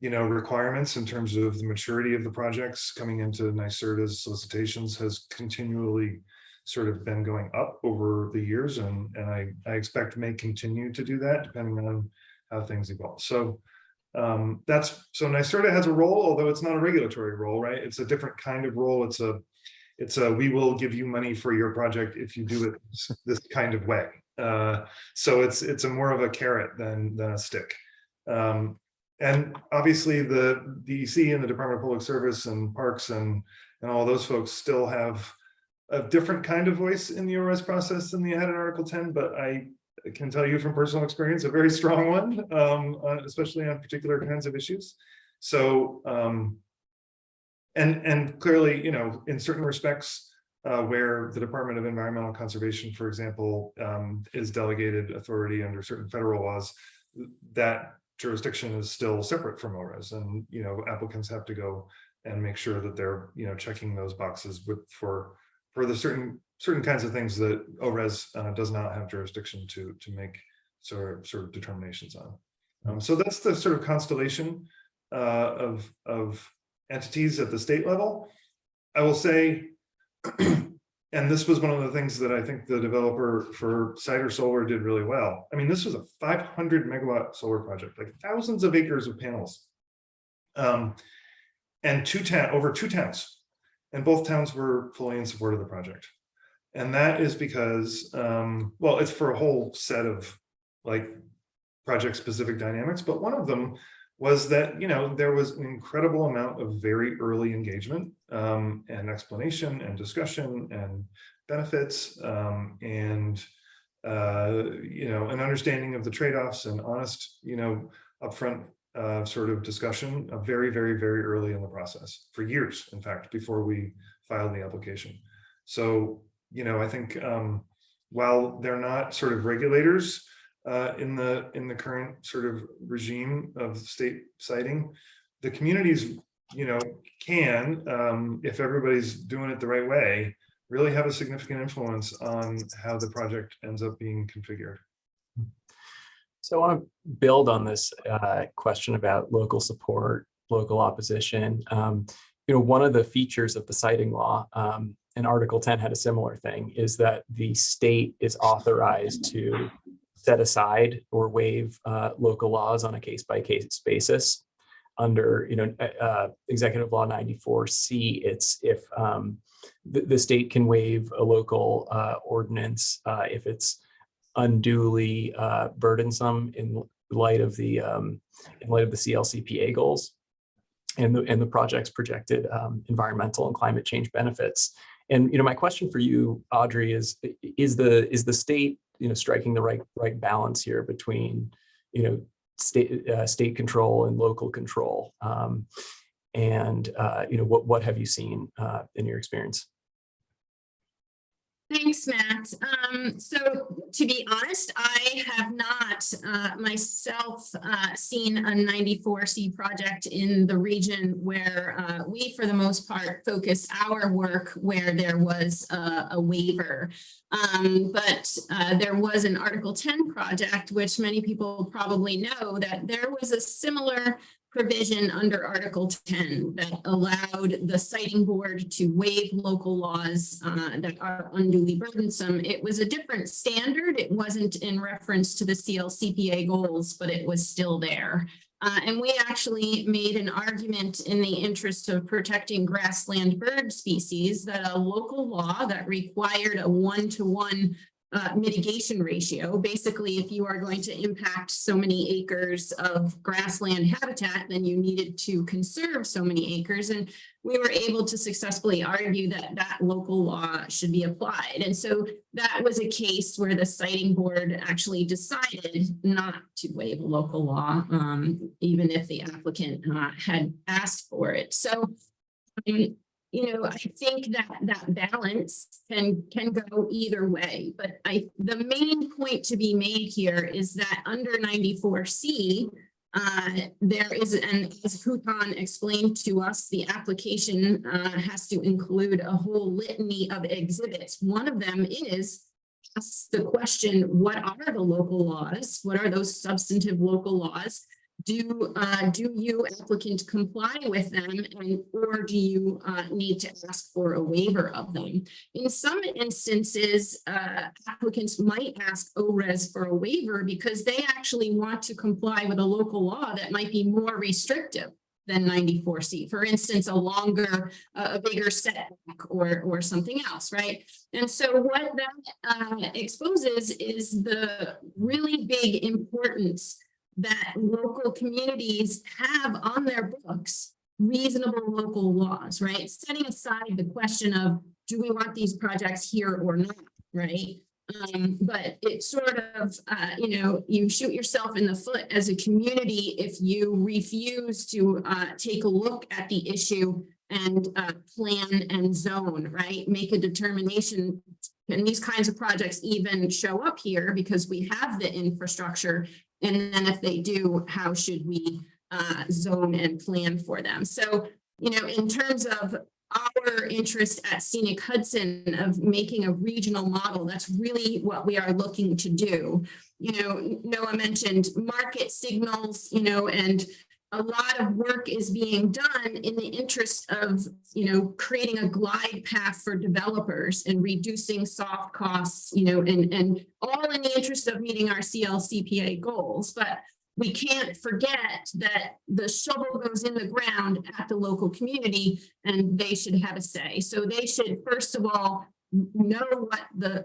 requirements in terms of the maturity of the projects coming into NYSERDA's solicitations has continually sort of been going up over the years, and I expect may continue to do that depending on how things evolve. So so NYSERDA has a role, although it's not a regulatory role, right? It's a different kind of role. It's a we will give you money for your project if you do it this kind of way. So it's a more of a carrot than a stick. And obviously the DEC and the Department of Public Service and Parks and all those folks still have a different kind of voice in the ORES process than they had in Article 10, but I can tell you from personal experience, a very strong one, especially on particular kinds of issues. So, and clearly, in certain respects, where the Department of Environmental Conservation, for example, is delegated authority under certain federal laws, that jurisdiction is still separate from ORES, and applicants have to go and make sure that they're checking those boxes for the certain kinds of things that ORES does not have jurisdiction to make sort of determinations on. So that's the sort of constellation of entities at the state level. I will say, and this was one of the things that I think the developer for Cider Solar did really well. I mean, this was a 500 megawatt solar project, like thousands of acres of panels, and over two towns, and both towns were fully in support of the project. And that is because, well, it's for a whole set of like project specific dynamics, but one of them was that, there was an incredible amount of very early engagement and explanation and discussion and benefits and an understanding of the trade-offs and honest, upfront sort of discussion very, very, very early in the process, for years, in fact, before we filed the application. So, I think while they're not sort of regulators in the current sort of regime of state siting, the communities, can, if everybody's doing it the right way, really have a significant influence on how the project ends up being configured. So I want to build on this question about local support, local opposition. One of the features of the siting law, and Article 10 had a similar thing, is that the state is authorized to set aside or waive local laws on a case-by-case basis. Under Executive Law 94C, it's if the state can waive a local ordinance if it's unduly burdensome in light of the CLCPA goals and the project's projected environmental and climate change benefits. And my question for you, Audrey, is the state striking the right balance here between state control and local control, and what have you seen in your experience? Thanks, Matt. So to be honest, I have not myself seen a 94C project in the region where we, for the most part, focus our work where there was a waiver. But there was an Article 10 project, which many people probably know, that there was a similar provision under Article 10 that allowed the siting board to waive local laws that are unduly burdensome. It was a different standard. It wasn't in reference to the CLCPA goals, but it was still there. And we actually made an argument in the interest of protecting grassland bird species that a local law that required a 1-to-1 mitigation ratio. Basically, if you are going to impact so many acres of grassland habitat, then you needed to conserve so many acres. And we were able to successfully argue that that local law should be applied. And so that was a case where the siting board actually decided not to waive a local law, even if the applicant had asked for it. So I think that balance can go either way, but the main point to be made here is that under 94C, there is, and as Hutan explained to us, the application has to include a whole litany of exhibits. One of them is asks the question, what are the local laws? What are those substantive local laws? Do you, applicant, comply with them, or do you need to ask for a waiver of them? In some instances, applicants might ask ORES for a waiver because they actually want to comply with a local law that might be more restrictive than 94C. For instance, a bigger setback or something else, right? And so what that exposes is the really big importance that local communities have on their books reasonable local laws, right? Setting aside the question of, do we want these projects here or not, right? But it sort of, you shoot yourself in the foot as a community if you refuse to take a look at the issue and plan and zone, right? Make a determination. Can these kinds of projects even show up here because we have the infrastructure? And then if they do, how should we zone and plan for them? So, you know, in terms of our interest at Scenic Hudson of making a regional model, that's really what we are looking to do. You know, Noah mentioned market signals, you know, and a lot of work is being done in the interest of, you know, creating a glide path for developers and reducing soft costs, you know, and all in the interest of meeting our CLCPA goals. But we can't forget that the shovel goes in the ground at the local community and they should have a say. So they should, first of all, know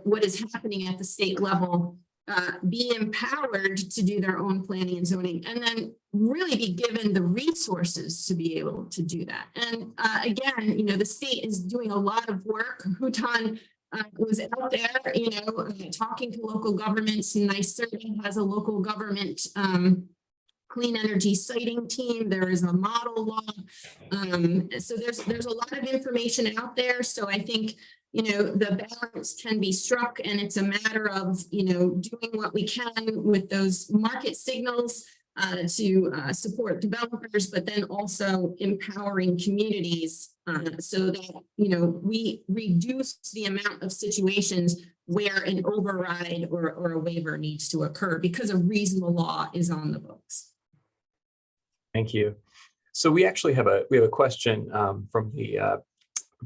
what is happening at the state level, be empowered to do their own planning and zoning, and then really be given the resources to be able to do that. And again, you know, the state is doing a lot of work. Hutan was out there, you know, talking to local governments, and NYSERDA has a local government clean energy siting team. There is a model law. So there's a lot of information out there. So I think, you know, the balance can be struck, and it's a matter of, you know, doing what we can with those market signals to support developers, but then also empowering communities so that, you know, we reduce the amount of situations where an override or a waiver needs to occur because a reasonable law is on the books. Thank you. So we actually have a question from the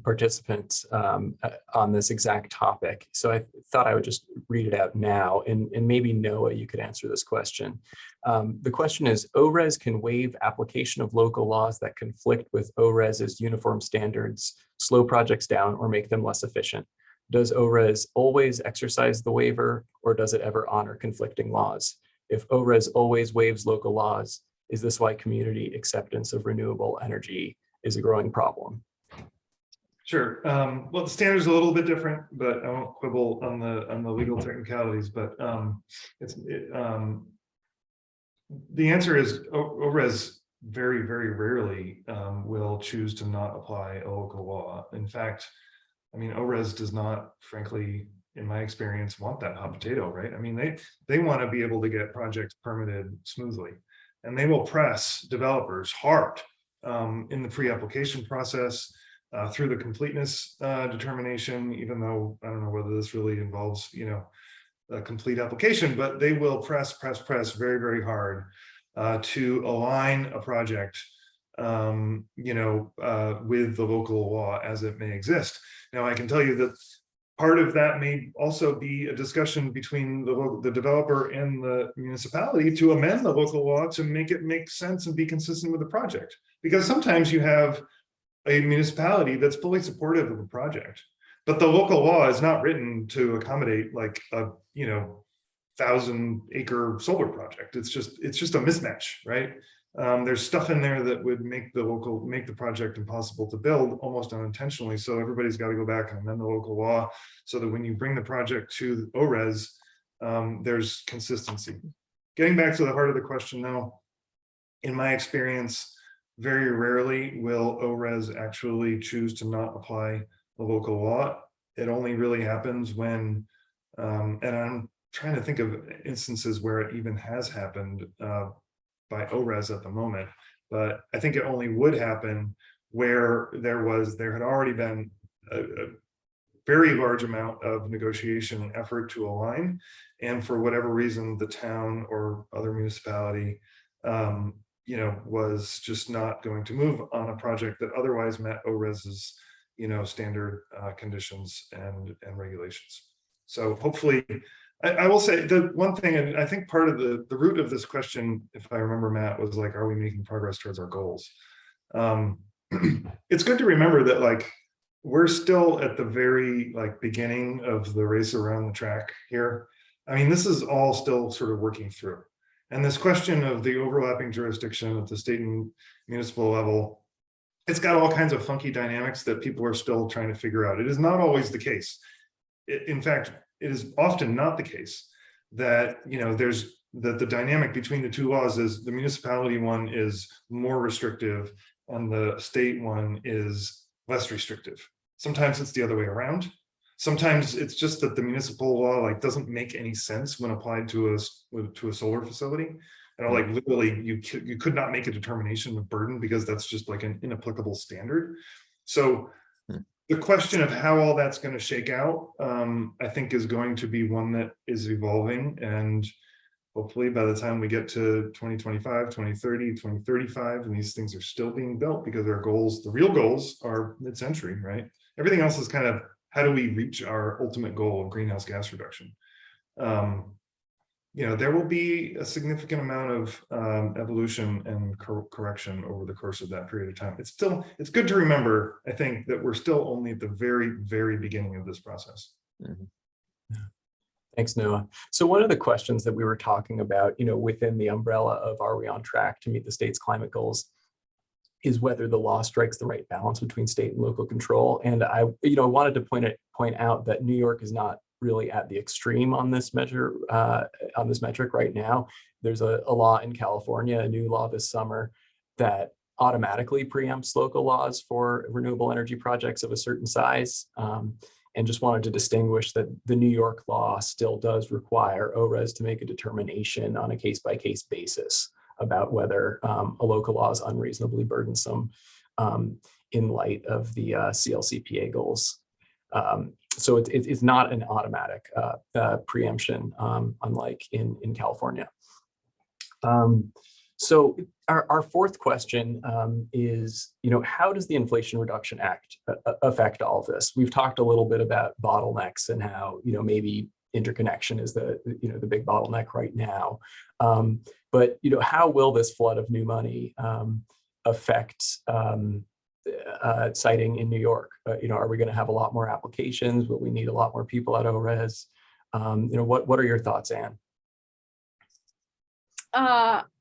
participants on this exact topic. So I thought I would just read it out now, and maybe Noah, you could answer this question. The question is, ORES can waive application of local laws that conflict with ORES's uniform standards, slow projects down, or make them less efficient. Does ORES always exercise the waiver, or does it ever honor conflicting laws? If ORES always waives local laws, is this why community acceptance of renewable energy is a growing problem? Sure. Well, the standard is a little bit different, but I won't quibble on the legal technicalities. But the answer is ORES very, very rarely will choose to not apply a local law. In fact, I mean, ORES does not, frankly, in my experience, want that hot potato, right? I mean, they want to be able to get projects permitted smoothly, and they will press developers hard in the pre-application process. Through the completeness determination, even though I don't know whether this really involves, you know, a complete application, but they will press very, very hard to align a project, you know, with the local law as it may exist. Now, I can tell you that part of that may also be a discussion between the developer and the municipality to amend the local law to make it make sense and be consistent with the project. Because sometimes you have a municipality that's fully supportive of a project, but the local law is not written to accommodate like a, you know, 1,000-acre solar project. It's just a mismatch, right? There's stuff in there that would make the project impossible to build almost unintentionally. So everybody's got to go back and amend the local law so that when you bring the project to ORES, there's consistency. Getting back to the heart of the question though, in my experience, very rarely will ORES actually choose to not apply the local law. It only really happens when, and I'm trying to think of instances where it even has happened by ORES at the moment, but I think it only would happen where there had already been a very large amount of negotiation and effort to align, and for whatever reason, the town or other municipality you know, was just not going to move on a project that otherwise met ORES's, you know, standard conditions and regulations. So hopefully, I will say the one thing, and I think part of the root of this question, if I remember, Matt, was like, are we making progress towards our goals? It's good to remember that like we're still at the very like beginning of the race around the track here. I mean, this is all still sort of working through. And this question of the overlapping jurisdiction at the state and municipal level, it's got all kinds of funky dynamics that people are still trying to figure out. It is not always the case. In fact, it is often not the case that, you know, that the dynamic between the two laws is the municipality one is more restrictive and the state one is less restrictive. Sometimes it's the other way around. Sometimes it's just that the municipal law like doesn't make any sense when applied to a solar facility. And like literally you could not make a determination of burden because that's just like an inapplicable standard. So the question of how all that's going to shake out, I think is going to be one that is evolving, and hopefully by the time we get to 2025, 2030, 2035, and these things are still being built because our goals, the real goals are mid-century, right? Everything else is kind of, how do we reach our ultimate goal of greenhouse gas reduction? You know, there will be a significant amount of evolution and correction over the course of that period of time. It's good to remember, I think, that we're still only at the very, very beginning of this process. Thanks, Noah. So one of the questions that we were talking about, you know, within the umbrella of are we on track to meet the state's climate goals, is whether the law strikes the right balance between state and local control. And I, you know, wanted to point out that New York is not really at the extreme on this measure, on this metric right now. There's a law in California, a new law this summer, that automatically preempts local laws for renewable energy projects of a certain size. And just wanted to distinguish that the New York law still does require ORES to make a determination on a case-by-case basis about whether a local law is unreasonably burdensome in light of the CLCPA goals. So it's not an automatic preemption, unlike in California. So our fourth question is, you know, how does the Inflation Reduction Act affect all of this? We've talked a little bit about bottlenecks and how, you know, maybe interconnection is the big bottleneck right now. But, you know, how will this flood of new money affect siting in New York? You know, are we going to have a lot more applications? Will we need a lot more people at ORES? You know, what are your thoughts, Anne?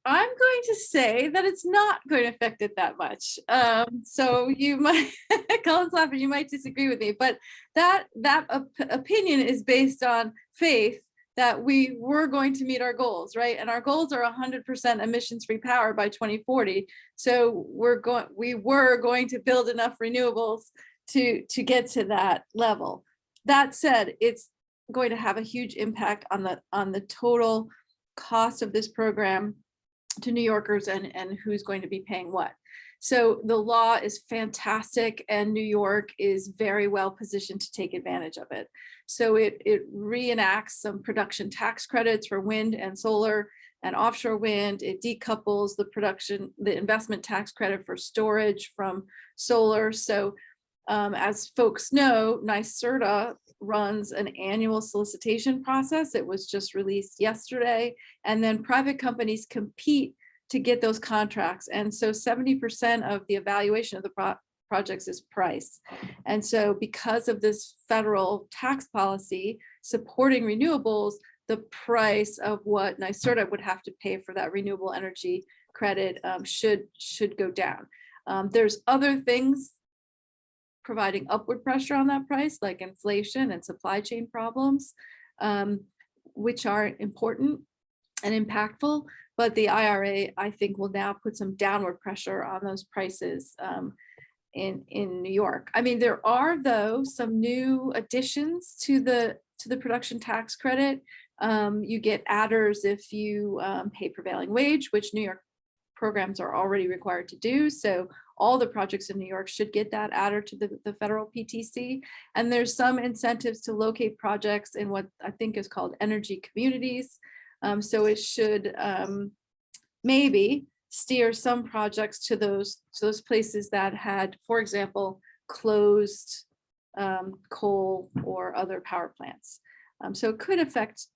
I'm going to say that it's not going to affect it that much. So you might, Colin's laughing, you might disagree with me, but that opinion is based on faith that we were going to meet our goals, right? And our goals are 100% emissions-free power by 2040. So we were going to build enough renewables to get to that level. That said, it's going to have a huge impact on the total cost of this program to New Yorkers and who's going to be paying what. So the law is fantastic, and New York is very well positioned to take advantage of it. So it reenacts some production tax credits for wind and solar and offshore wind. It decouples the investment tax credit for storage from solar. So as folks know, NYSERDA runs an annual solicitation process. It was just released yesterday, and then private companies compete to get those contracts. And so 70% of the evaluation of the projects is price. And so because of this federal tax policy supporting renewables, the price of what NYSERDA would have to pay for that renewable energy credit should go down. There's other things providing upward pressure on that price, like inflation and supply chain problems, which are important and impactful. But the IRA, I think, will now put some downward pressure on those prices in New York. I mean, there are, though, some new additions to the production tax credit. You get adders if you pay prevailing wage, which New York programs are already required to do. So all the projects in New York should get that adder to the federal PTC. And there's some incentives to locate projects in what I think is called energy communities. So it should maybe steer some projects to those places that had, for example, closed coal or other power plants. So it could affect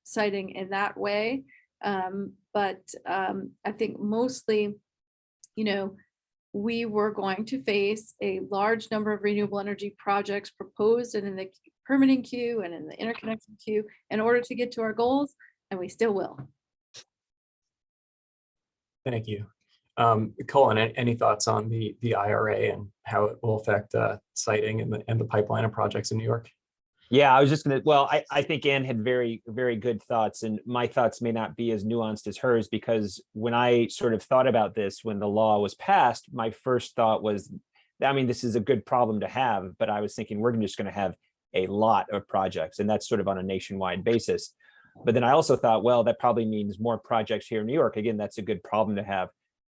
siting in that way. But I think mostly, you know, we were going to face a large number of renewable energy projects proposed and in the permitting queue and in the interconnection queue in order to get to our goals, and we still will. Thank you. Colin, any thoughts on the IRA and how it will affect siting and the pipeline of projects in New York? Yeah, I was just gonna, well, I think Anne had very, very good thoughts, and my thoughts may not be as nuanced as hers, because when I sort of thought about this, when the law was passed, my first thought was, I mean, this is a good problem to have, but I was thinking we're just gonna have a lot of projects, and that's sort of on a nationwide basis. But then I also thought, well, that probably means more projects here in New York. Again, that's a good problem to have.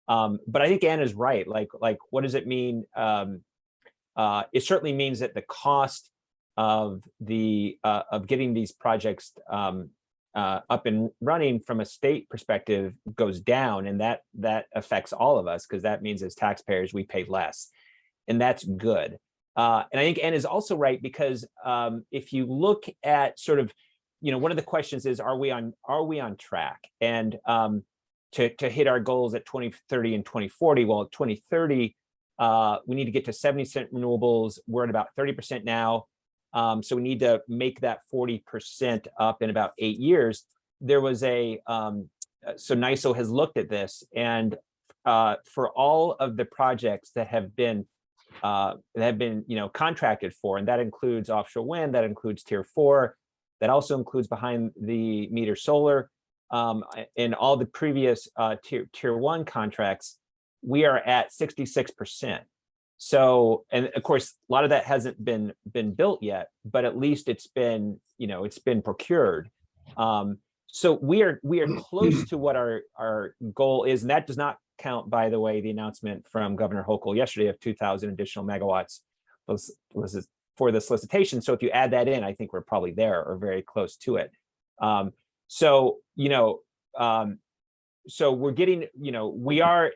But I think Anne is right. Like, what does it mean? It certainly means that the cost of getting these projects up and running from a state perspective goes down, and that affects all of us, because that means as taxpayers we pay less, and that's good. And I think Anne is also right, because if you look at sort of, one of the questions is, are we on track? And to hit our goals at 2030 and 2040, well, at 2030 we need to get to 70% renewables. We're at about 30% now. So we need to make that 40% up in about 8 years. There was so NYSO has looked at this, and for all of the projects that have been contracted for, and that includes offshore wind, that includes tier 4, that also includes behind the meter solar, and all the previous tier 1 contracts, we are at 66%. So, and of course, a lot of that hasn't been built yet, but at least it's been procured. So we are close to what our goal is, and that does not count, by the way, the announcement from Governor Hochul yesterday of 2,000 additional megawatts was for the solicitation. So if you add that in, I think we're probably there or very close to it. So we're getting, we are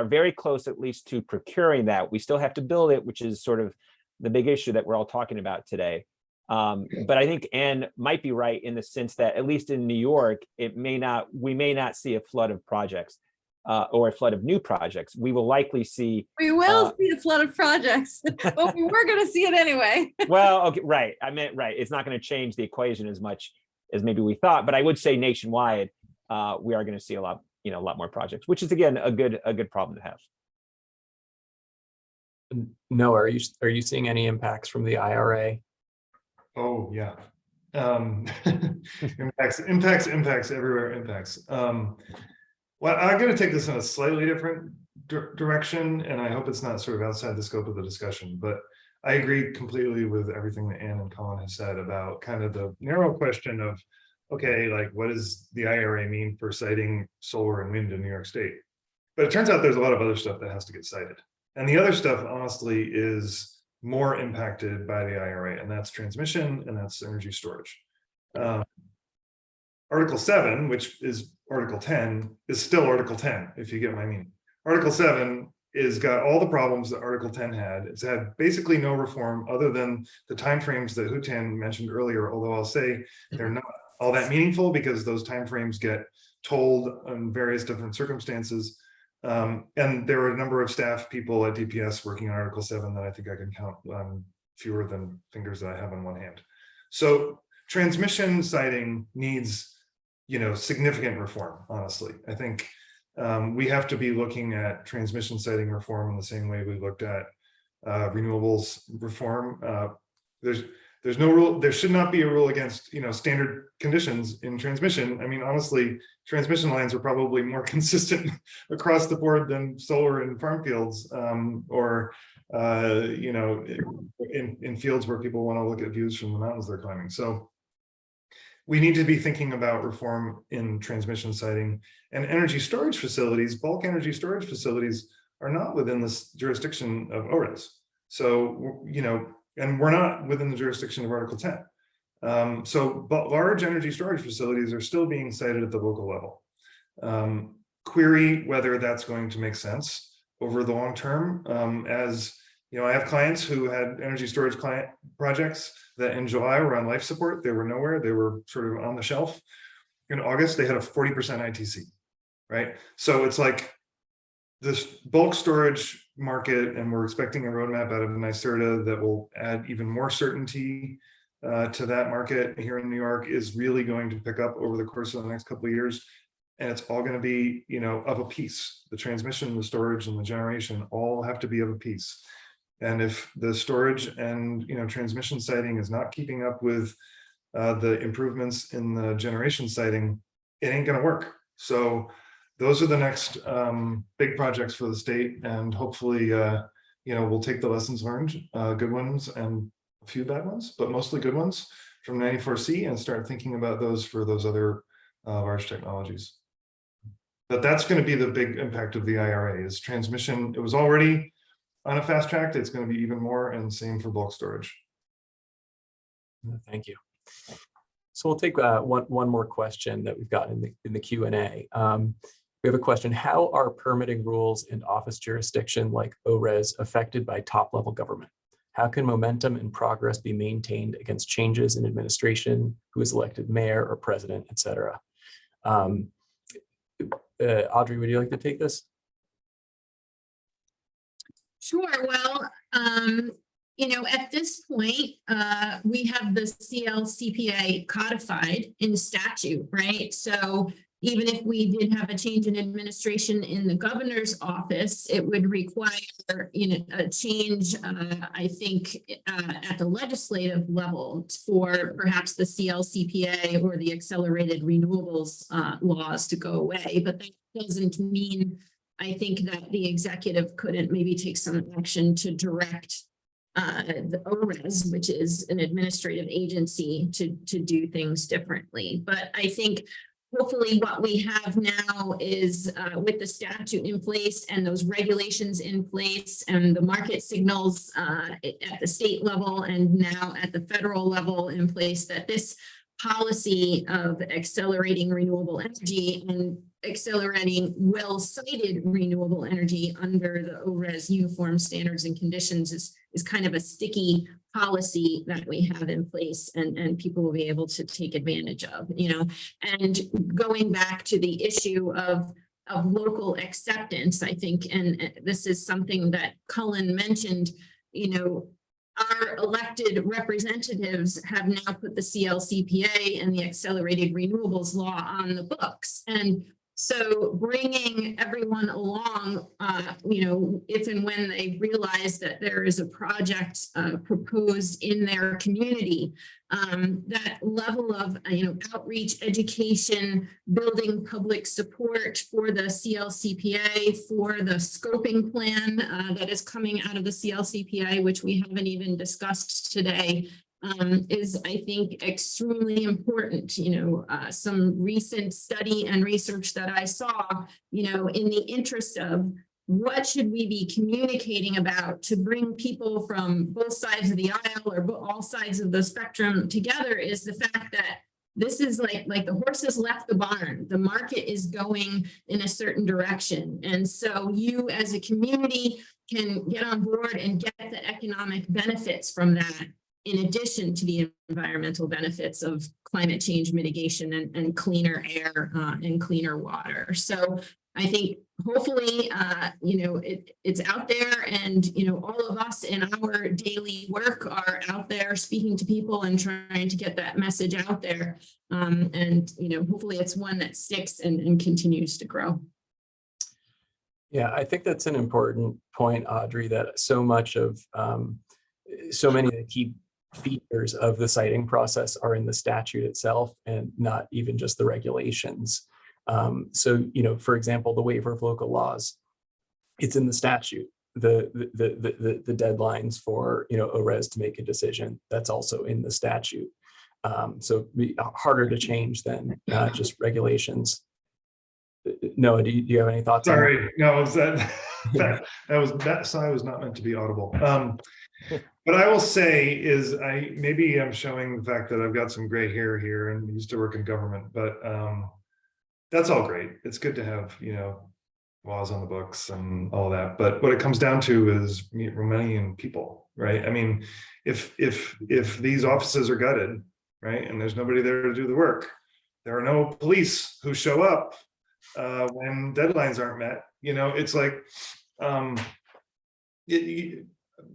very close, at least, to procuring that. We still have to build it, which is sort of the big issue that we're all talking about today. But I think Anne might be right in the sense that, at least in New York, we may not see a flood of projects or a flood of new projects. We will likely see. We will see a flood of projects, but we were going to see it anyway. Well, okay, right. I meant, right. It's not going to change the equation as much as maybe we thought, but I would say nationwide, we are going to see a lot more projects, which is, again, a good problem to have. No, are you seeing any impacts from the IRA? Oh yeah, impacts everywhere. Impacts. Well, I'm going to take this in a slightly different direction, and I hope it's not sort of outside the scope of the discussion. But I agree completely with everything that Anne and Colin have said about kind of the narrow question of, okay, like, what does the IRA mean for siting solar and wind in New York State? But it turns out there's a lot of other stuff that has to get cited. And the other stuff, honestly, is more impacted by the IRA, and that's transmission, and that's energy storage. Article 7, which is Article 10, is still Article 10, if you get what I mean. Article 7 is got all the problems that Article 10 had. It's had basically no reform other than the timeframes that Hutan mentioned earlier, although I'll say they're not all that meaningful, because those timeframes get told in various different circumstances. And there are a number of staff people at DPS working on Article 7 that I think I can count on fewer than fingers that I have on one hand. So transmission siting needs, significant reform, honestly. I think we have to be looking at transmission siting reform in the same way we looked at renewables reform. There's no rule. There should not be a rule against, standard conditions in transmission. I mean, honestly, transmission lines are probably more consistent across the board than solar in farm fields, or in fields where people want to look at views from the mountains they're climbing. So we need to be thinking about reform in transmission siting, and energy storage facilities. Bulk energy storage facilities are not within this jurisdiction of ORES. So, and we're not within the jurisdiction of Article 10. But large energy storage facilities are still being cited at the local level. Query whether that's going to make sense over the long term. As I have clients who had energy storage projects that in July were on life support. They were nowhere. They were sort of on the shelf. In August, they had a 40% ITC, right? So it's like this bulk storage market, and we're expecting a roadmap out of NYSERDA that will add even more certainty to that market here in New York, is really going to pick up over the course of the next couple of years. And it's all going to be, of a piece. The transmission, the storage, and the generation all have to be of a piece. And if the storage and transmission siting is not keeping up with the improvements in the generation siting, it ain't going to work. So those are the next big projects for the state, and hopefully we'll take the lessons learned, good ones and a few bad ones, but mostly good ones from 94C, and start thinking about those for those other large technologies. But that's going to be the big impact of the IRA is transmission. It was already on a fast track. It's going to be even more, and same for bulk storage. Thank you. So we'll take one more question that we've got in the Q&A. We have a question: how are permitting rules and office jurisdiction like ORES affected by top-level government? How can momentum and progress be maintained against changes in administration, who is elected mayor or president, et cetera? Audrey, would you like to take this? Sure. Well, at this point, we have the CLCPA codified in statute, right? So even if we did have a change in administration in the governor's office, it would require, a change, I think, at the legislative level for perhaps the CLCPA or the accelerated renewables laws to go away. But that doesn't mean, I think, that the executive couldn't maybe take some action to direct the ORES, which is an administrative agency, to do things differently. But I think hopefully what we have now is with the statute in place and those regulations in place and the market signals at the state level and now at the federal level in place, that this policy of accelerating renewable energy and accelerating well-sited renewable energy under the ORES uniform standards and conditions is kind of a sticky policy that we have in place, and people will be able to take advantage of, and going back to the issue of local acceptance, I think, and this is something that Cullen mentioned, our elected representatives have now put the CLCPA and the accelerated renewables law on the books. And so bringing everyone along, if and when they realize that there is a project proposed in their community, that level of, outreach, education, building public support for the CLCPA, for the scoping plan that is coming out of the CLCPA, which we haven't even discussed today, is, I think, extremely important. Some recent study and research that I saw, in the interest of what should we be communicating about to bring people from both sides of the aisle or all sides of the spectrum together, is the fact that this is like the horses left the barn. The market is going in a certain direction. And so you as a community can get on board and get the economic benefits from that, in addition to the environmental benefits of climate change mitigation and cleaner air and cleaner water. So I think hopefully, it's out there, and, all of us in our daily work are out there speaking to people and trying to get that message out there. And, hopefully it's one that sticks and continues to grow. Yeah, I think that's an important point, Audrey, that so many of the key features of the siting process are in the statute itself and not even just the regulations. So, for example, the waiver of local laws, it's in the statute. The deadlines for, ORES to make a decision, that's also in the statute. So it'd be harder to change than just regulations. Noah, do you have any thoughts? Sorry, no, was that sigh was not meant to be audible. What I will say is maybe I'm showing the fact that I've got some gray hair here and used to work in government, but that's all great. It's good to have, laws on the books and all that. But what it comes down to is Romanian people, right? I mean, if these offices are gutted, right, and there's nobody there to do the work, there are no police who show up when deadlines aren't met. It's like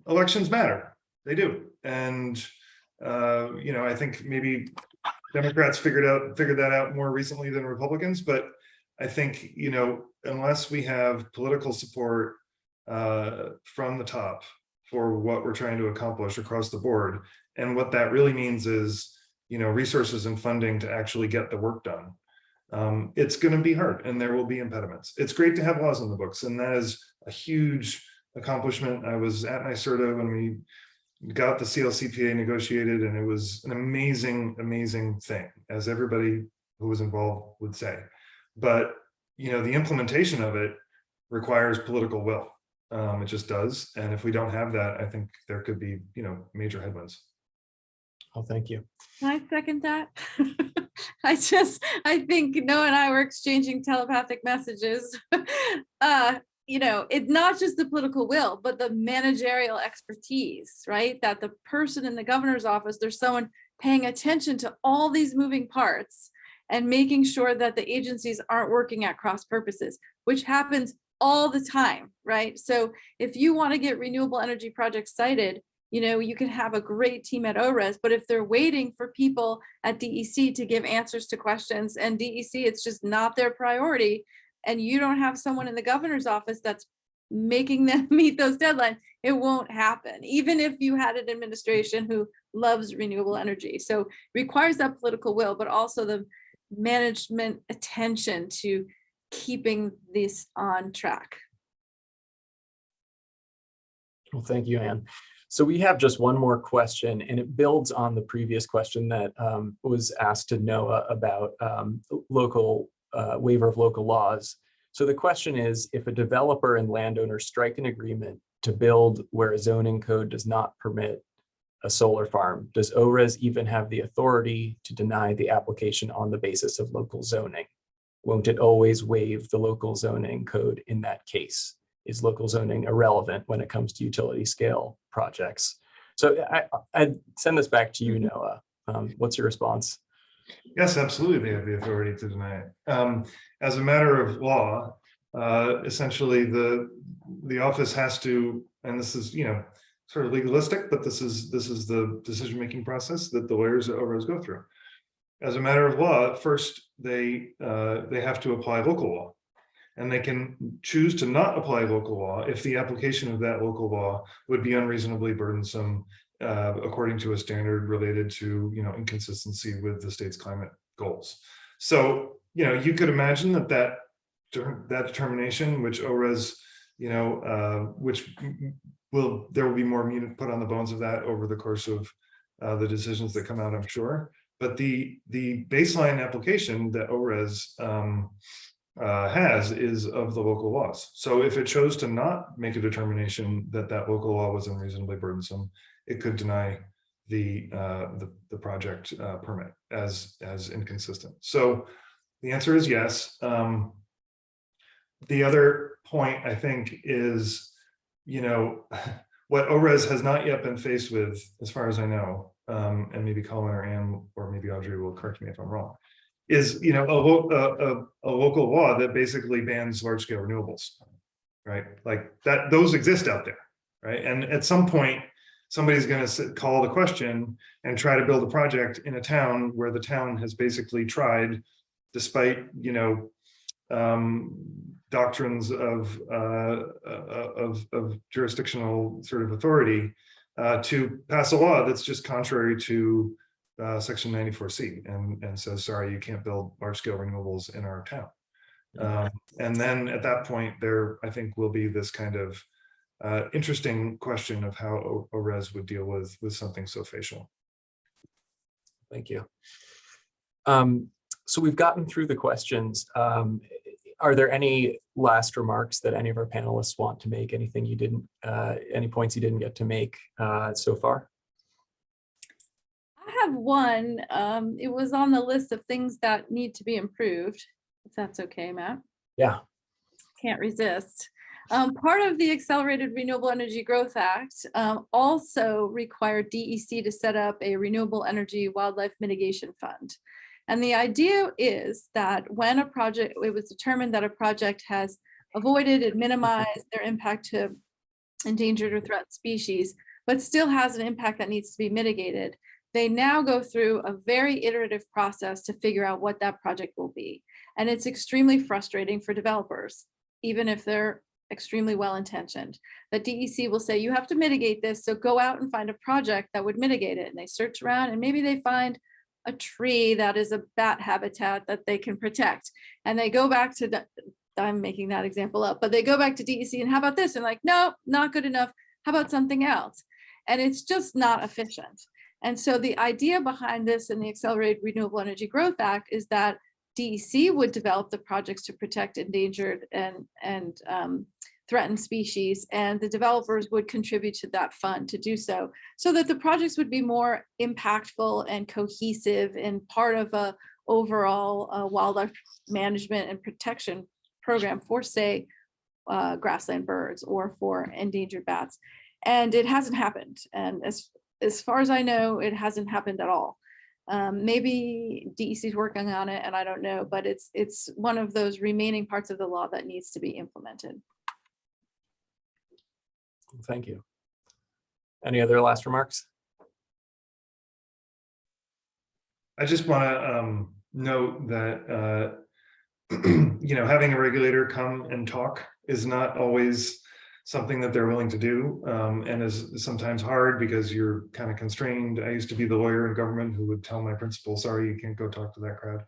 elections matter. They do. And, I think maybe Democrats figured that out more recently than Republicans. But I think, unless we have political support from the top for what we're trying to accomplish across the board. And what that really means is, resources and funding to actually get the work done. It's going to be hard and there will be impediments. It's great to have laws in the books, and that is a huge accomplishment. I was at NYSERDA when we got the CLCPA negotiated, and it was an amazing, amazing thing, as everybody who was involved would say. But, the implementation of it requires political will. It just does. And if we don't have that, I think there could be, major headwinds. Oh, thank you. Can I second that? I think Noah and I were exchanging telepathic messages. It's not just the political will, but the managerial expertise, right? That the person in the governor's office, there's someone paying attention to all these moving parts and making sure that the agencies aren't working at cross purposes, which happens all the time, right? So if you want to get renewable energy projects cited, you can have a great team at ORES, but if they're waiting for people at DEC to give answers to questions, and DEC, it's just not their priority, and you don't have someone in the governor's office that's making them meet those deadlines, it won't happen, even if you had an administration who loves renewable energy. So requires that political will, but also the management attention to keeping this on track. Well, thank you, Anne. So we have just one more question, and it builds on the previous question that was asked to Noah about local waiver of local laws. So the question is, if a developer and landowner strike an agreement to build where a zoning code does not permit a solar farm, does ORES even have the authority to deny the application on the basis of local zoning? Won't it always waive the local zoning code in that case? Is local zoning irrelevant when it comes to utility scale projects? So I'd send this back to you, Noah. What's your response? Yes, absolutely. They have the authority to deny it. As a matter of law, essentially the office has to, and this is, sort of legalistic, but this is the decision-making process that the lawyers at ORES go through. As a matter of law, first they have to apply local law. And they can choose to not apply local law if the application of that local law would be unreasonably burdensome, according to a standard related to, inconsistency with the state's climate goals. So, you could imagine that determination, which ORES, there will be more meat put on the bones of that over the course of the decisions that come out, I'm sure. But the baseline application that ORES has is of the local laws. So if it chose to not make a determination that local law was unreasonably burdensome, it could deny the project permit as inconsistent. So the answer is yes. The other point, I think, is, what ORES has not yet been faced with, as far as I know, and maybe Colin or Anne or maybe Audrey will correct me if I'm wrong, is a local law that basically bans large-scale renewables, right? Like that, those exist out there, right? And at some point, somebody's going to call the question and try to build a project in a town where the town has basically tried, despite doctrines of jurisdictional sort of authority, to pass a law that's just contrary to Section 94C and says, sorry, you can't build large-scale renewables in our town. And then at that point, there, I think, will be this kind of interesting question of how ORES would deal with something so facial. Thank you. So we've gotten through the questions. Are there any last remarks that any of our panelists want to make? Anything you didn't, any points you didn't get to make so far? I have one. It was on the list of things that need to be improved, if that's okay, Matt. Yeah. Can't resist. Part of the Accelerated Renewable Energy Growth Act also required DEC to set up a renewable energy wildlife mitigation fund. And the idea is that when a project, it was determined that a project has avoided and minimized their impact to endangered or threatened species, but still has an impact that needs to be mitigated, they now go through a very iterative process to figure out what that project will be. And it's extremely frustrating for developers, even if they're extremely well-intentioned. That DEC will say, you have to mitigate this, so go out and find a project that would mitigate it. And they search around and maybe they find a tree that is a bat habitat that they can protect. And they go back to, I'm making that example up, but they go back to DEC and how about this? And like, no, not good enough. How about something else? And it's just not efficient. And so the idea behind this and the Accelerated Renewable Energy Growth Act is that DEC would develop the projects to protect endangered and threatened species, and the developers would contribute to that fund to do so, so that the projects would be more impactful and cohesive and part of a overall wildlife management and protection program for, say, grassland birds or for endangered bats. And it hasn't happened. And as far as I know, it hasn't happened at all. Maybe DEC is working on it and I don't know, but it's one of those remaining parts of the law that needs to be implemented. Thank you. Any other last remarks? I just want to note that you know, having a regulator come and talk is not always something that they're willing to do, and is sometimes hard because you're kind of constrained. I used to be the lawyer in government who would tell my principal, sorry, you can't go talk to that crowd.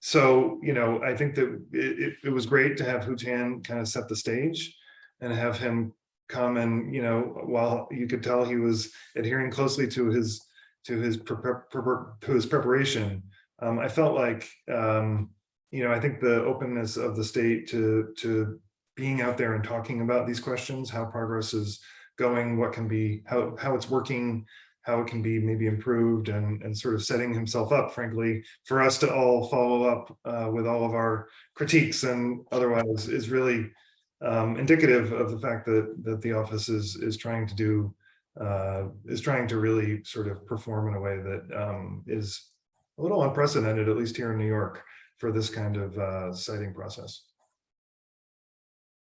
So, you know, I think that it was great to have Hutan kind of set the stage and have him come and, you know, while you could tell he was adhering closely to his preparation, I felt like, you know, I think the openness of the state to being out there and talking about these questions, how progress is going, what can be, how it's working, how it can be maybe improved, and sort of setting himself up, frankly, for us to all follow up with all of our critiques and otherwise is really indicative of the fact that the office is trying to do, is trying to really sort of perform in a way that is a little unprecedented, at least here in New York, for this kind of siting process.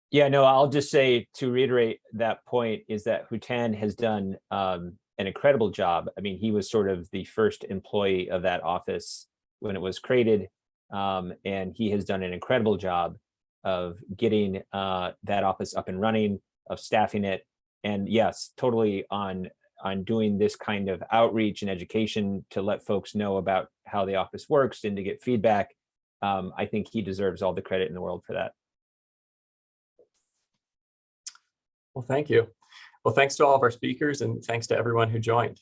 Yeah, no, I'll just say, to reiterate that point, is that Hutan has done an incredible job. I mean, he was sort of the first employee of that office when it was created, and he has done an incredible job of getting that office up and running, of staffing it, and yes, totally on doing this kind of outreach and education to let folks know about how the office works and to get feedback. I think he deserves all the credit in the world for that. Well, thank you. Well, thanks to all of our speakers and thanks to everyone who joined.